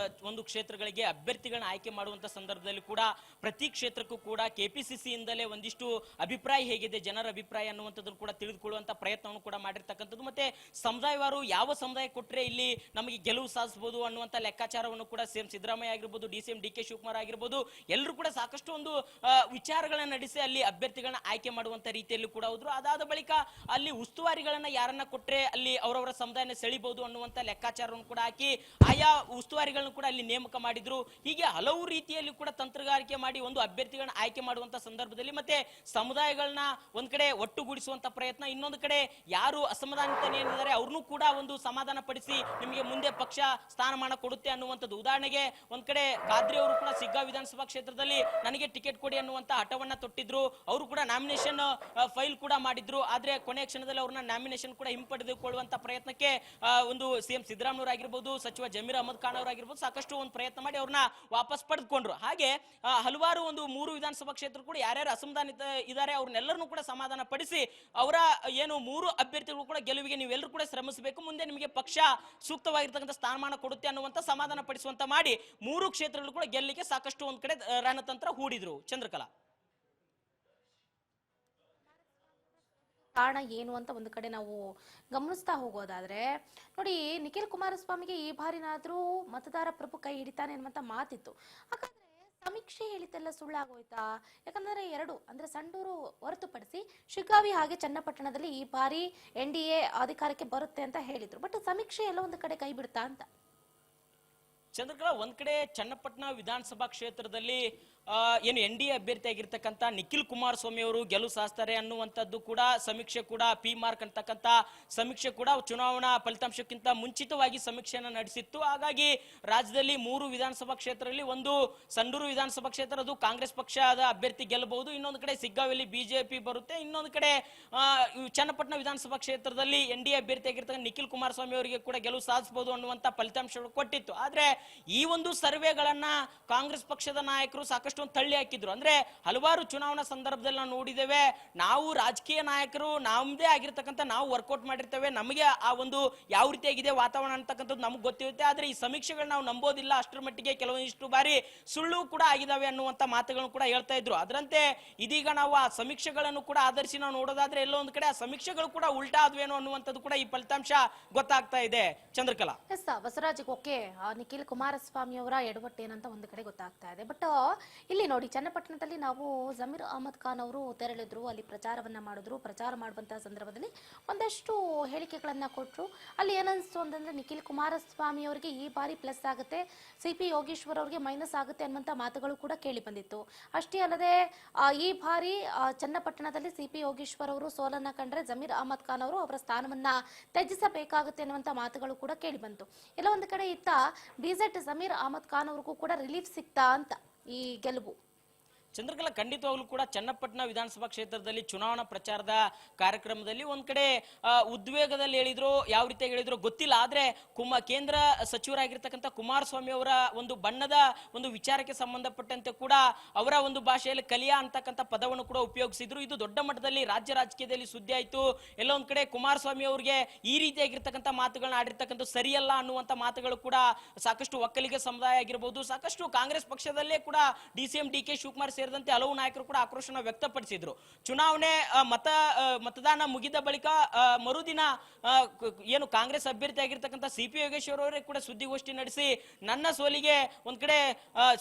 ಒಂದು ಕ್ಷೇತ್ರಗಳಿಗೆ ಅಭ್ಯರ್ಥಿಗಳನ್ನ ಆಯ್ಕೆ ಮಾಡುವಂತ ಸಂದರ್ಭದಲ್ಲಿ ಕೂಡ ಪ್ರತಿ ಕ್ಷೇತ್ರಕ್ಕೂ ಕೂಡ ಕೆಪಿಸಿಸಿ ಇಂದಲೇ ಒಂದಿಷ್ಟು ಅಭಿಪ್ರಾಯ ಹೇಗಿದೆ, ಜನರ ಅಭಿಪ್ರಾಯ ಅನ್ನುವಂಥದ್ದನ್ನು ಕೂಡ ತಿಳಿದುಕೊಳ್ಳುವಂತ ಪ್ರಯತ್ನವನ್ನು ಕೂಡ ಮಾಡಿರ್ತಕ್ಕಂಥದ್ದು. ಮತ್ತೆ ಸಮುದಾಯವಾರು ಯಾವ ಸಮುದಾಯ ಕೊಟ್ಟರೆ ಇಲ್ಲಿ ನಮಗೆ ಗೆಲುವು ಸಾಧಿಸಬಹುದು ಅನ್ನುವಂತ ಲೆಕ್ಕಾಚಾರವನ್ನು ಕೂಡ ಸಿಎಂ ಸಿದ್ದರಾಮಯ್ಯ ಆಗಿರ್ಬೋದು, ಡಿಸಿಎಂ ಡಿ.ಕೆ. ಶಿವಕುಮಾರ್ ಆಗಿರ್ಬೋದು, ಎಲ್ಲರೂ ಕೂಡ ಸಾಕಷ್ಟು ಒಂದು ವಿಚಾರಗಳನ್ನ ನಡೆಸಿ ಅಲ್ಲಿ ಅಭ್ಯರ್ಥಿಗಳನ್ನ ಆಯ್ಕೆ ಮಾಡುವಂತ ರೀತಿಯಲ್ಲಿ ಕೂಡ ಹೋದ್ರು. ಅದಾದ ಬಳಿಕ ಅಲ್ಲಿ ಉಸ್ತುವಾರಿಗಳನ್ನ ಯಾರನ್ನ ಕೊಟ್ಟರೆ ಅಲ್ಲಿ ಅವರವರ ಸಮುದಾಯನ ಸೆಳಿಬಹುದು ಅನ್ನುವಂತ ಲೆಕ್ಕಾಚಾರವನ್ನು ಕೂಡ ಹಾಕಿ ಆಯಾ ಉಸ್ತುವಾರಿಗಳನ್ನು ಕೂಡ ಅಲ್ಲಿ ನೇಮಕ ಮಾಡಿದ್ರು. ಹೀಗೆ ಹಲವು ರೀತಿಯಲ್ಲಿ ಕೂಡ ತಂತ್ರಗಾರಿಕೆ ಮಾಡಿ ಒಂದು ಅಭ್ಯರ್ಥಿಗಳನ್ನ ಆಯ್ಕೆ ಮಾಡುವಂತ ಸಂದರ್ಭದಲ್ಲಿ ಮತ್ತೆ ಸಮುದಾಯಗಳನ್ನ ಒಂದ್ ಕಡೆ ಒಟ್ಟುಗೂಡಿಸುವಂತ ಪ್ರಯತ್ನ, ಇನ್ನೊಂದು ಕಡೆ ಯಾರು ಅಸಮಾಧಾನಿತನೇನಿದ್ದಾರೆ ಅವ್ರನ್ನೂ ಕೂಡ ಒಂದು ಸಮಾಧಾನ ಪಡಿಸಿ ನಿಮಗೆ ಮುಂದೆ ಪಕ್ಷ ಸ್ಥಾನಮಾನ ಕೊಡುತ್ತೆ ಅನ್ನುವಂಥದ್ದು. ಉದಾಹರಣೆಗೆ ಒಂದ್ ಕಡೆ ಖಾದ್ರಿ ಅವರು ಕೂಡ ಸಿಗ್ಗಾ ವಿಧಾನಸಭಾ ಕ್ಷೇತ್ರದಲ್ಲಿ ನನಗೆ ಟಿಕೆಟ್ ಕೊಡಿ ಅನ್ನುವಂತ ಹಠವನ್ನ ತೊಟ್ಟಿದ್ರು. ಅವರು ಕೂಡ ನಾಮಿನೇಷನ್ ಫೈಲ್ ಕೂಡ ಮಾಡಿದ್ರು. ಆದ್ರೆ ಕೊನೆಯ ಕ್ಷಣದಲ್ಲಿ ಅವ್ರನ್ನ ನಾಮಿನೇಷನ್ ಕೂಡ ಹಿಂಪಡೆದುಕೊಳ್ಳುವಂತ ಪ್ರಯತ್ನಕ್ಕೆ ಒಂದು ಸಿಎಂ ಸಿದ್ದರಾಮಯ್ಯ ಆಗಿರ್ಬೋದು, ಸಚಿವ ಜಮೀರ್ ಅಹಮದ್ ಖಾನ್ ಅವರಾಗಿರ್ಬೋದು ಸಾಕಷ್ಟು ಒಂದು ಪ್ರಯತ್ನ ಮಾಡಿ ಅವ್ರನ್ನ ವಾಪಸ್ ಪಡೆದುಕೊಂಡ್ರು. ಹಾಗೆ ಹಲವಾರು ಒಂದು 3 ವಿಧಾನಸಭಾ ಕ್ಷೇತ್ರ ಕೂಡ ಯಾರ್ಯಾರು ಅಸಮಾಧಾನಿತ ಇದ್ದಾರೆ ಅವ್ರನ್ನೆಲ್ಲರನ್ನೂ ಕೂಡ ಸಮಾಧಾನ ಪಡಿಸಿ ಅವರ ಏನು 3 ಅಭ್ಯರ್ಥಿಗಳು ಕೂಡ ಗೆಲುವಿಗೆ ನೀವೆಲ್ಲರೂ ಕೂಡ ಶ್ರಮಿಸಬೇಕು, ಮುಂದೆ ನಿಮಗೆ ಪಕ್ಷ ಸೂಕ್ತವಾಗಿರ್ತಕ್ಕಂಥ ಸ್ಥಾನಮಾನ ಕೊಡುತ್ತೆ ಅನ್ನುವಂತ ಸಮಾಧಾನ ಪಡಿಸುವಂತ ಮಾಡಿ 3 ಕ್ಷೇತ್ರಗಳು ಕೂಡ ಗೆಲ್ಲಲಿಕ್ಕೆ ಸಾಕಷ್ಟು ಒಂದ್ ಕಡೆ ರಣತಂತ್ರ ಹೂಡಿದ್ರು. ಚಂದ್ರಕಲಾ, ಕಾರಣ ಏನು ಅಂತ ಒಂದು ಕಡೆ ನಾವು ಗಮನಿಸ್ತಾ ಹೋಗೋದಾದ್ರೆ ನೋಡಿ, ನಿಖಿಲ್ ಕುಮಾರಸ್ವಾಮಿಗೆ ಈ ಬಾರಿನಾದ್ರೂ ಮತದಾರ ಪ್ರಭು ಕೈ ಹಿಡಿತಾನೆ ಅನ್ನುವಂತ ಮಾತಿತ್ತು. ಹಾಗಾದ್ರೆ ಸಮೀಕ್ಷೆ ಹೇಳಿದ್ದೆಲ್ಲ ಸುಳ್ಳಾಗೋಯ್ತಾ? ಯಾಕಂದ್ರೆ 2 ಅಂದ್ರೆ ಸಂಡೂರು ಹೊರತುಪಡಿಸಿ ಶಿಗ್ಗಾವಿ ಹಾಗೆ ಚನ್ನಪಟ್ಟಣದಲ್ಲಿ ಈ ಬಾರಿ NDA ಅಧಿಕಾರಕ್ಕೆ ಬರುತ್ತೆ ಅಂತ ಹೇಳಿದ್ರು. ಬಟ್ ಸಮೀಕ್ಷೆ ಎಲ್ಲ ಒಂದು ಕಡೆ ಕೈ ಬಿಡ್ತಾ ಅಂತ. ಚಂದ್ರಕಲಾ, ಒಂದ್ ಕಡೆ ಚನ್ನಪಟ್ಟಣ ವಿಧಾನಸಭಾ ಕ್ಷೇತ್ರದಲ್ಲಿ ಏನು NDA ಅಭ್ಯರ್ಥಿ ಆಗಿರ್ತಕ್ಕಂಥ ನಿಖಿಲ್ ಕುಮಾರಸ್ವಾಮಿ ಅವರು ಗೆಲುವು ಸಾಧಿಸ್ತಾರೆ ಅನ್ನುವಂಥದ್ದು ಕೂಡ ಸಮೀಕ್ಷೆ ಕೂಡ ಪಿ ಮಾರ್ಕ್ ಅಂತಕ್ಕಂಥ ಸಮೀಕ್ಷೆ ಕೂಡ ಚುನಾವಣಾ ಫಲಿತಾಂಶಕ್ಕಿಂತ ಮುಂಚಿತವಾಗಿ ಸಮೀಕ್ಷೆಯನ್ನು ನಡೆಸಿತ್ತು. ಹಾಗಾಗಿ ರಾಜ್ಯದಲ್ಲಿ 3 ವಿಧಾನಸಭಾ ಕ್ಷೇತ್ರದಲ್ಲಿ ಒಂದು ಸಂಡೂರು ವಿಧಾನಸಭಾ ಕ್ಷೇತ್ರ ಅದು ಕಾಂಗ್ರೆಸ್ ಪಕ್ಷದ ಅಭ್ಯರ್ಥಿ ಗೆಲ್ಲಬಹುದು, ಇನ್ನೊಂದು ಕಡೆ ಸಿಗ್ಗಾವಿಯಲ್ಲಿ ಬಿಜೆಪಿ ಬರುತ್ತೆ, ಇನ್ನೊಂದು ಕಡೆ ಚನ್ನಪಟ್ಟಣ ವಿಧಾನಸಭಾ ಕ್ಷೇತ್ರದಲ್ಲಿ NDA ಅಭ್ಯರ್ಥಿ ಆಗಿರ್ತಕ್ಕಂಥ ನಿಖಿಲ್ ಕುಮಾರಸ್ವಾಮಿ ಅವರಿಗೆ ಕೂಡ ಗೆಲುವು ಸಾಧಿಸಬಹುದು ಅನ್ನುವಂಥ ಫಲಿತಾಂಶಗಳು ಕೊಟ್ಟಿತ್ತು. ಆದ್ರೆ ಈ ಒಂದು ಸರ್ವೆಗಳನ್ನ ಕಾಂಗ್ರೆಸ್ ಪಕ್ಷದ ನಾಯಕರು ಸಾಕಷ್ಟು ತಳ್ಳಿ ಹಾಕಿದ್ರು. ಅಂದ್ರೆ ಹಲವಾರು ಚುನಾವಣಾ ಸಂದರ್ಭದಲ್ಲಿ ನಾವು ನೋಡಿದ್ದೇವೆ, ನಾವು ರಾಜಕೀಯ ನಾಯಕರು ನಮ್ದೇ ಆಗಿರ್ತಕ್ಕಂಥ ನಾವು ವರ್ಕೌಟ್ ಮಾಡಿರ್ತೇವೆ, ನಮಗೆ ಆ ಒಂದು ಯಾವ ರೀತಿಯಾಗಿದೆ ವಾತಾವರಣ ಅಂತಕ್ಕಂಥದ್ದು ನಮ್ಗೆ ಗೊತ್ತಿರುತ್ತೆ, ಆದ್ರೆ ಈ ಸಮೀಕ್ಷೆಗಳು ನಾವು ನಂಬೋದಿಲ್ಲ, ಅಷ್ಟರ ಮಟ್ಟಿಗೆ ಕೆಲವೊಂದಿಷ್ಟು ಬಾರಿ ಸುಳ್ಳು ಕೂಡ ಆಗಿದಾವೆ ಅನ್ನುವಂತ ಮಾತುಗಳನ್ನು ಕೂಡ ಹೇಳ್ತಾ ಇದ್ರು. ಅದರಂತೆ ಇದೀಗ ನಾವು ಆ ಸಮೀಕ್ಷೆಗಳನ್ನು ಕೂಡ ಆಧರಿಸಿ ನಾವು ನೋಡೋದಾದ್ರೆ ಎಲ್ಲೋ ಒಂದ್ ಕಡೆ ಆ ಸಮೀಕ್ಷೆಗಳು ಕೂಡ ಉಲ್ಟಾ ಆದ್ವೇನೋ ಅನ್ನುವಂಥದ್ದು ಕೂಡ ಈ ಫಲಿತಾಂಶ ಗೊತ್ತಾಗ್ತಾ ಇದೆ. ಚಂದ್ರಕಲಾ, ಬಸವರಾಜ್, ಓಕೆ, ನಿಖಿಲ್ ಕುಮಾರಸ್ವಾಮಿ ಅವರ ಎಡವಟ್ಟು ಏನಂತ ಒಂದು ಕಡೆ ಗೊತ್ತಾಗ್ತಾ ಇದೆ. ಬಟ್ ಇಲ್ಲಿ ನೋಡಿ, ಚನ್ನಪಟ್ಟಣದಲ್ಲಿ ನಾವು ಜಮೀರ್ ಅಹಮದ್ ಖಾನ್ ಅವರು ತೆರಳಿದ್ರು, ಅಲ್ಲಿ ಪ್ರಚಾರವನ್ನ ಮಾಡಿದ್ರು. ಪ್ರಚಾರ ಮಾಡುವಂತಹ ಸಂದರ್ಭದಲ್ಲಿ ಒಂದಷ್ಟು ಹೇಳಿಕೆಗಳನ್ನ ಕೊಟ್ಟರು. ಅಲ್ಲಿ ಏನನ್ನಿಸ್ತು ಅಂತಂದ್ರೆ, ನಿಖಿಲ್ ಕುಮಾರಸ್ವಾಮಿ ಅವರಿಗೆ ಈ ಬಾರಿ ಪ್ಲಸ್ ಆಗುತ್ತೆ, ಸಿಪಿ ಯೋಗೇಶ್ವರ್ ಅವರಿಗೆ ಮೈನಸ್ ಆಗುತ್ತೆ ಅನ್ನುವಂಥ ಮಾತುಗಳು ಕೂಡ ಕೇಳಿ ಬಂದಿತ್ತು. ಅಷ್ಟೇ ಅಲ್ಲದೆ ಈ ಬಾರಿ ಚನ್ನಪಟ್ಟಣದಲ್ಲಿ ಸಿಪಿ ಯೋಗೇಶ್ವರ್ ಅವರು ಸೋಲನ್ನ ಕಂಡ್ರೆ ಜಮೀರ್ ಅಹಮದ್ ಖಾನ್ ಅವರು ಅವರ ಸ್ಥಾನವನ್ನ ತ್ಯಜಿಸಬೇಕಾಗುತ್ತೆ ಅನ್ನುವಂಥ ಮಾತುಗಳು ಕೂಡ ಕೇಳಿ ಬಂತು. ಎಲ್ಲ ಒಂದು ಕಡೆ ಇತ್ತ ಬಿಜೆಟ್ ಜಮೀರ್ ಅಹಮದ್ ಖಾನ್ ಅವ್ರಿಗೂ ಕೂಡ ರಿಲೀಫ್ ಸಿಗ್ತಾ ಅಂತ ಈ ಗೆಲುವು. ಚಂದ್ರಕಲಾ, ಖಂಡಿತವಾಗ್ಲೂ ಕೂಡ ಚನ್ನಪಟ್ಟಣ ವಿಧಾನಸಭಾ ಕ್ಷೇತ್ರದಲ್ಲಿ ಚುನಾವಣಾ ಪ್ರಚಾರದ ಕಾರ್ಯಕ್ರಮದಲ್ಲಿ ಒಂದ್ ಕಡೆ ಉದ್ವೇಗದಲ್ಲಿ ಹೇಳಿದ್ರು, ಯಾವ ರೀತಿ ಹೇಳಿದ್ರು ಗೊತ್ತಿಲ್ಲ. ಆದ್ರೆ ಕೇಂದ್ರ ಸಚಿವರಾಗಿರ್ತಕ್ಕಂಥ ಕುಮಾರಸ್ವಾಮಿ ಅವರ ಒಂದು ಬಣ್ಣದ ಒಂದು ವಿಚಾರಕ್ಕೆ ಸಂಬಂಧಪಟ್ಟಂತೆ ಕೂಡ ಅವರ ಒಂದು ಭಾಷೆಯಲ್ಲಿ ಕಲಿಯಾ ಅಂತಕ್ಕಂಥ ಪದವನ್ನು ಕೂಡ ಉಪಯೋಗಿಸಿದ್ರು. ಇದು ದೊಡ್ಡ ಮಟ್ಟದಲ್ಲಿ ರಾಜ್ಯ ರಾಜಕೀಯದಲ್ಲಿ ಸುದ್ದಿ ಆಯ್ತು. ಎಲ್ಲ ಒಂದ್ ಕಡೆ ಕುಮಾರಸ್ವಾಮಿ ಅವರಿಗೆ ಈ ರೀತಿಯಾಗಿರ್ತಕ್ಕಂಥ ಮಾತುಗಳನ್ನ ಆಡಿರ್ತಕ್ಕಂಥ ಸರಿಯಲ್ಲ ಅನ್ನುವಂಥ ಮಾತುಗಳು ಕೂಡ ಸಾಕಷ್ಟು ಒಕ್ಕಲಿಗ ಸಮುದಾಯ ಆಗಿರ್ಬೋದು, ಸಾಕಷ್ಟು ಕಾಂಗ್ರೆಸ್ ಪಕ್ಷದಲ್ಲೇ ಕೂಡ DCM DK ಶಿವಕುಮಾರ್ ಸೇರಿದಂತೆ ಹಲವು ನಾಯಕರು ಕೂಡ ಆಕ್ರೋಶನ ವ್ಯಕ್ತಪಡಿಸಿದ್ರು. ಚುನಾವಣೆ ಮತದಾನ ಮುಗಿದ ಬಳಿಕ ಮರುದಿನ ಏನು ಕಾಂಗ್ರೆಸ್ ಅಭ್ಯರ್ಥಿ ಆಗಿರ್ತಕ್ಕಂಥ ಸಿಪಿ ಯೋಗೇಶ್ವರ್ ಅವರೇ ಕೂಡ ಸುದ್ದಿಗೋಷ್ಠಿ ನಡೆಸಿ, ನನ್ನ ಸೋಲಿಗೆ ಒಂದ್ ಕಡೆ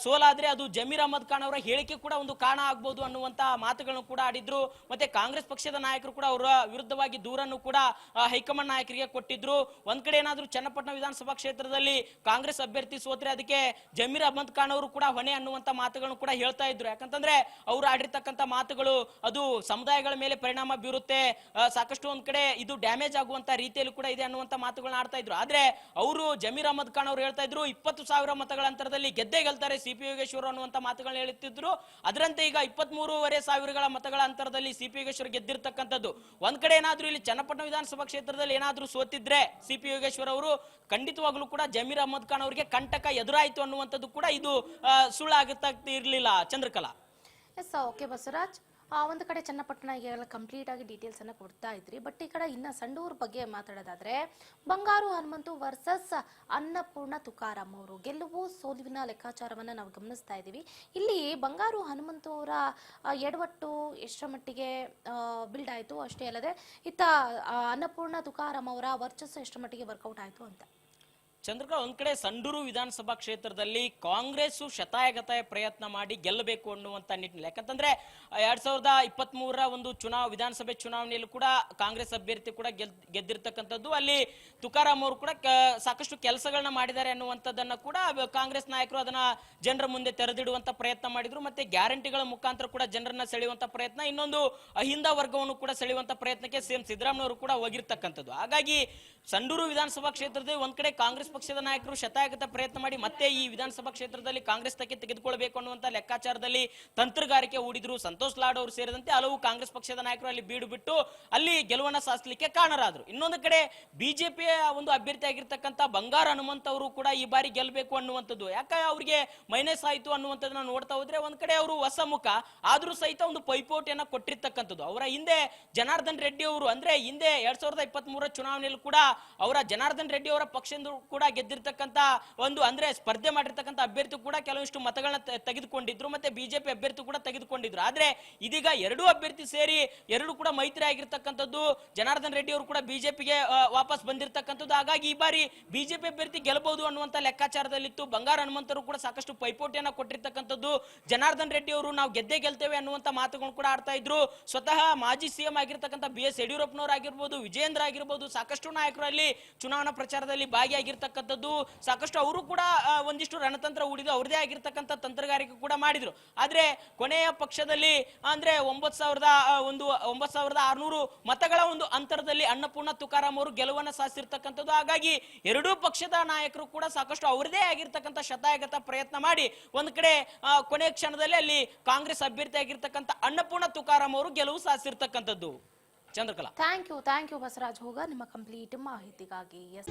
ಸೋಲಾದ್ರೆ ಅದು ಜಮೀರ್ ಅಹಮದ್ ಖಾನ್ ಅವರ ಹೇಳಿಕೆ ಕೂಡ ಒಂದು ಕಾರಣ ಆಗ್ಬಹುದು ಅನ್ನುವಂತ ಮಾತುಗಳನ್ನು ಕೂಡ ಆಡಿದ್ರು. ಮತ್ತೆ ಕಾಂಗ್ರೆಸ್ ಪಕ್ಷದ ನಾಯಕರು ಕೂಡ ಅವರ ವಿರುದ್ಧವಾಗಿ ದೂರನ್ನು ಕೂಡ ಹೈಕಮಾಂಡ್ ನಾಯಕರಿಗೆ ಕೊಟ್ಟಿದ್ರು. ಒಂದ್ ಕಡೆ ಏನಾದ್ರೂ ಚನ್ನಪಟ್ಟಣ ವಿಧಾನಸಭಾ ಕ್ಷೇತ್ರದಲ್ಲಿ ಕಾಂಗ್ರೆಸ್ ಅಭ್ಯರ್ಥಿ ಸೋತ್ರೆ ಅದಕ್ಕೆ ಜಮೀರ್ ಅಹಮದ್ ಖಾನ್ ಅವರು ಕೂಡ ಹೊಣೆ ಅನ್ನುವಂತ ಮಾತುಗಳನ್ನು ಕೂಡ ಹೇಳ್ತಾ ಇದ್ರು. ಯಾಕಂತಂದ್ರೆ ಅವರು ಆಡಿರ್ತಕ್ಕಂಥ ಮಾತುಗಳು ಅದು ಸಮುದಾಯಗಳ ಮೇಲೆ ಪರಿಣಾಮ ಬೀರುತ್ತೆ, ಸಾಕಷ್ಟು ಒಂದ್ ಕಡೆ ಇದು ಡ್ಯಾಮೇಜ್ ಆಗುವಂತ ರೀತಿಯಲ್ಲಿ ಕೂಡ ಇದೆ ಅನ್ನುವಂತ ಮಾತುಗಳನ್ನ ಆಡ್ತಾ ಇದ್ರು. ಆದ್ರೆ ಅವರು ಜಮೀರ್ ಅಹಮದ್ ಖಾನ್ ಅವರು ಹೇಳ್ತಾ ಇದ್ರು 20,000 ಮತಗಳ ಅಂತರದಲ್ಲಿ ಗೆದ್ದೇ ಗೆಲ್ತಾರೆ ಸಿಪಿ ಯೋಗೇಶ್ವರ್ ಅನ್ನುವಂತ ಮಾತುಗಳನ್ನ ಹೇಳುತ್ತಿದ್ರು. ಅದರಂತೆ ಈಗ 23,500 ಮತಗಳ ಅಂತರದಲ್ಲಿ ಸಿಪಿ ಯೋಗೇಶ್ವರ್ ಗೆದ್ದಿರ್ತಕ್ಕಂಥದ್ದು. ಒಂದ್ ಕಡೆ ಏನಾದ್ರೂ ಇಲ್ಲಿ ಚನ್ನಪಟ್ಟಣ ವಿಧಾನಸಭಾ ಕ್ಷೇತ್ರದಲ್ಲಿ ಏನಾದ್ರೂ ಸೋತಿದ್ರೆ ಸಿಪಿ ಯೋಗೇಶ್ವರ್ ಅವರು ಖಂಡಿತವಾಗ್ಲೂ ಕೂಡ ಜಮೀರ್ ಅಹಮದ್ ಖಾನ್ ಅವರಿಗೆ ಕಂಟಕ ಎದುರಾಯ್ತು ಅನ್ನುವಂಥದ್ದು ಕೂಡ ಇದು ಸುಳ್ಳಾಗುತ್ತಾ ಇರ್ಲಿಲ್ಲ. ಚಂದ್ರಕಲಾ. Yes, okay Basavaraj. ಒಂದು ಕಡೆ ಚನ್ನಪಟ್ಟಣ ಈಗೆಲ್ಲ ಕಂಪ್ಲೀಟ್ ಆಗಿ ಡೀಟೇಲ್ಸ್ ಅನ್ನ ಕೊಡ್ತಾ ಇದ್ರಿ. ಬಟ್ ಈ ಕಡೆ ಇನ್ನ ಸಂಡೂರು ಬಗ್ಗೆ ಮಾತಾಡೋದಾದ್ರೆ, ಬಂಗಾರು ಹನುಮಂತು ವರ್ಸಸ್ ಅನ್ನಪೂರ್ಣ ತುಕಾರಾಮ್ ಅವರು ಗೆಲುವು ಸೋಲುವಿನ ಲೆಕ್ಕಾಚಾರವನ್ನ ನಾವು ಗಮನಿಸ್ತಾ ಇದ್ದೀವಿ. ಇಲ್ಲಿ ಬಂಗಾರು ಹನುಮಂತು ಅವರ ಎಡವಟ್ಟು ಎಷ್ಟರ ಮಟ್ಟಿಗೆ ಬಿಲ್ಡ್ ಆಯ್ತು, ಅಷ್ಟೇ ಅಲ್ಲದೆ ಇತ್ತ ಅನ್ನಪೂರ್ಣ ತುಕಾರಾಮ್ ಅವರ ವರ್ಚಸ್ಸು ಎಷ್ಟರ ಮಟ್ಟಿಗೆ ವರ್ಕೌಟ್ ಆಯ್ತು ಅಂತ. ಚಂದ್ರಕಲಾ, ಒಂದ್ ಕಡೆ ಸಂಡೂರು ವಿಧಾನಸಭಾ ಕ್ಷೇತ್ರದಲ್ಲಿ ಕಾಂಗ್ರೆಸ್ ಶತಾಯಗತಾಯ ಪ್ರಯತ್ನ ಮಾಡಿ ಗೆಲ್ಲಬೇಕು ಅನ್ನುವಂತ ನಿಟ್ಟಿನಲ್ಲಿ, ಯಾಕಂತಂದ್ರೆ 2023 ಒಂದು ವಿಧಾನಸಭೆ ಚುನಾವಣೆಯಲ್ಲೂ ಕೂಡ ಕಾಂಗ್ರೆಸ್ ಅಭ್ಯರ್ಥಿ ಕೂಡ ಗೆದ್ದಿರ್ತಕ್ಕಂಥದ್ದು. ಅಲ್ಲಿ ತುಕಾರಾಮ್ ಅವರು ಕೂಡ ಸಾಕಷ್ಟು ಕೆಲಸಗಳನ್ನ ಮಾಡಿದ್ದಾರೆ ಅನ್ನುವಂಥದ್ದನ್ನ ಕೂಡ ಕಾಂಗ್ರೆಸ್ ನಾಯಕರು ಅದನ್ನ ಜನರ ಮುಂದೆ ತೆರೆದಿಡುವಂತ ಪ್ರಯತ್ನ ಮಾಡಿದ್ರು. ಮತ್ತೆ ಗ್ಯಾರಂಟಿಗಳ ಮುಖಾಂತರ ಕೂಡ ಜನರನ್ನ ಸೆಳೆಯುವಂತ ಪ್ರಯತ್ನ, ಇನ್ನೊಂದು ಅಹಿಂದ ವರ್ಗವನ್ನು ಕೂಡ ಸೆಳೆಯುವಂತ ಪ್ರಯತ್ನಕ್ಕೆ CM ಸಿದ್ದರಾಮಯ್ಯ ಕೂಡ ಹೋಗಿರ್ತಕ್ಕಂಥದ್ದು. ಹಾಗಾಗಿ ಸಂಡೂರು ವಿಧಾನಸಭಾ ಕ್ಷೇತ್ರದಲ್ಲಿ ಒಂದ್ ಕಡೆ ಕಾಂಗ್ರೆಸ್ ಪಕ್ಷದ ನಾಯಕರು ಶತಾಯಗತ ಪ್ರಯತ್ನ ಮಾಡಿ ಮತ್ತೆ ಈ ವಿಧಾನಸಭಾ ಕ್ಷೇತ್ರದಲ್ಲಿ ಕಾಂಗ್ರೆಸ್ ತಕ್ಕೆ ತೆಗೆದುಕೊಳ್ಳಬೇಕು ಅನ್ನುವಂತ ಲೆಕ್ಕಾಚಾರದಲ್ಲಿ ತಂತ್ರಗಾರಿಕೆ ಹೂಡಿದ್ರು. ಸಂತೋಷ್ ಲಾಡ್ ಅವರು ಸೇರಿದಂತೆ ಹಲವು ಕಾಂಗ್ರೆಸ್ ಪಕ್ಷದ ನಾಯಕರು ಅಲ್ಲಿ ಬೀಡು ಬಿಟ್ಟು ಅಲ್ಲಿ ಗೆಲುವನ್ನ ಸಾಧಿಸಲಿಕ್ಕೆ ಕಾರಣರಾದ್ರು. ಇನ್ನೊಂದು ಕಡೆ ಬಿಜೆಪಿಯ ಒಂದು ಅಭ್ಯರ್ಥಿ ಆಗಿರ್ತಕ್ಕಂಥ ಬಂಗಾರ ಹನುಮಂತ್ ಅವರು ಕೂಡ ಈ ಬಾರಿ ಗೆಲ್ಲಬೇಕು ಅನ್ನುವಂಥದ್ದು, ಯಾಕೆ ಅವರಿಗೆ ಮೈನಸ್ ಆಯ್ತು ಅನ್ನುವಂಥದ್ದನ್ನ ನೋಡ್ತಾ ಹೋದ್ರೆ ಒಂದ್ ಕಡೆ ಅವರು ಹೊಸ ಮುಖ ಆದ್ರೂ ಸಹಿತ ಒಂದು ಪೈಪೋಟಿಯನ್ನ ಕೊಟ್ಟಿರ್ತಕ್ಕಂಥದ್ದು. ಅವರ ಹಿಂದೆ ಜನಾರ್ದನ್ ರೆಡ್ಡಿ ಅವರು, ಅಂದ್ರೆ ಹಿಂದೆ 2023 ಚುನಾವಣೆಯಲ್ಲಿ ಕೂಡ ಅವರ ಜನಾರ್ದನ್ ರೆಡ್ಡಿ ಅವರ ಪಕ್ಷದಿಂದ ಕೂಡ ಗೆದ್ದಿರ್ತಕ್ಕಂಥ ಒಂದು ಅಂದ್ರೆ ಸ್ಪರ್ಧೆ ಮಾಡಿರ್ತಕ್ಕಂಥ ಅಭ್ಯರ್ಥಿ ಕೂಡ ಕೆಲವಷ್ಟು ಮತಗಳನ್ನ ತೆಗೆದುಕೊಂಡಿದ್ರು, ಮತ್ತೆ ಬಿಜೆಪಿ ಅಭ್ಯರ್ಥಿ ಕೂಡ ತೆಗೆದುಕೊಂಡಿದ್ರು. ಆದ್ರೆ ಇದೀಗ ಎರಡೂ ಅಭ್ಯರ್ಥಿ ಸೇರಿ ಎರಡು ಕೂಡ ಮೈತ್ರಿ ಆಗಿರ್ತಕ್ಕಂಥದ್ದು. ಜನಾರ್ದನ್ ರೆಡ್ಡಿ ಅವರು ಕೂಡ ಬಿಜೆಪಿಗೆ ವಾಪಸ್ ಬಂದಿರತಕ್ಕಂಥದ್ದು. ಹಾಗಾಗಿ ಈ ಬಾರಿ ಬಿಜೆಪಿ ಅಭ್ಯರ್ಥಿ ಗೆಲ್ಲಬಹುದು ಅನ್ನುವಂತ ಲೆಕ್ಕಾಚಾರದಲ್ಲಿತ್ತು. ಬಂಗಾರ ಹನುಮಂತರು ಕೂಡ ಸಾಕಷ್ಟು ಪೈಪೋಟಿಯನ್ನ ಕೊಟ್ಟಿರ್ತಕ್ಕಂಥದ್ದು. ಜನಾರ್ದನ್ ರೆಡ್ಡಿ ಅವರು ನಾವು ಗೆದ್ದೇ ಗೆಲ್ತೇವೆ ಅನ್ನುವಂತ ಮಾತುಗಳನ್ನು ಕೂಡ ಆಡ್ತಾ ಇದ್ರು. ಸ್ವತಃ ಮಾಜಿ CM ಆಗಿರ್ತಕ್ಕಂಥ BS ಯಡಿಯೂರಪ್ಪನವರು ಆಗಿರ್ಬೋದು, ವಿಜೇಂದ್ರ ಆಗಿರ್ಬೋದು, ಸಾಕಷ್ಟು ನಾಯಕರು ಅಲ್ಲಿ ಚುನಾವಣಾ ಪ್ರಚಾರದಲ್ಲಿ ಭಾಗಿಯಾಗಿರ್ತಕ್ಕಂಥದ್ದು. ಸಾಕಷ್ಟು ಅವರು ಕೂಡ ಒಂದಿಷ್ಟು ರಣತಂತ್ರ ಹೂಡಿದ್ದು, ಅವ್ರದೇ ಆಗಿರ್ತಕ್ಕಂಥ ತಂತ್ರಗಾರಿಕೆ ಕೂಡ ಮಾಡಿದ್ರು. ಆದ್ರೆ ಕೊನೆಯ ಪಕ್ಷದಲ್ಲಿ ಅಂದ್ರೆ 9,600 ಮತಗಳ ಒಂದು ಅಂತರದಲ್ಲಿ ಅನ್ನಪೂರ್ಣ ತುಕಾರಾಮ್ ಅವರು ಗೆಲುವನ್ನ ಸಾಧಿಸಿರ್ತಕ್ಕಂಥದ್ದು. ಹಾಗಾಗಿ ಎರಡೂ ಪಕ್ಷದ ನಾಯಕರು ಕೂಡ ಸಾಕಷ್ಟು ಅವರದೇ ಆಗಿರ್ತಕ್ಕಂಥ ಶತಾಯಗತ ಪ್ರಯತ್ನ ಮಾಡಿ ಒಂದ್ ಕಡೆ ಕೊನೆಯ ಕ್ಷಣದಲ್ಲಿ ಅಲ್ಲಿ ಕಾಂಗ್ರೆಸ್ ಅಭ್ಯರ್ಥಿ ಆಗಿರ್ತಕ್ಕಂಥ ಅನ್ನಪೂರ್ಣ ತುಕಾರಾಮ್ ಅವರು ಗೆಲುವು ಸಾಧಿಸಿರ್ತಕ್ಕಂಥದ್ದು. ಚಂದ್ರಕಲಾ, ಥ್ಯಾಂಕ್ ಯು ಬಸವರಾಜ್ ಹೋಗ ನಿಮ್ಮ ಕಂಪ್ಲೀಟ್ ಮಾಹಿತಿಗಾಗಿ. ಎಸ್.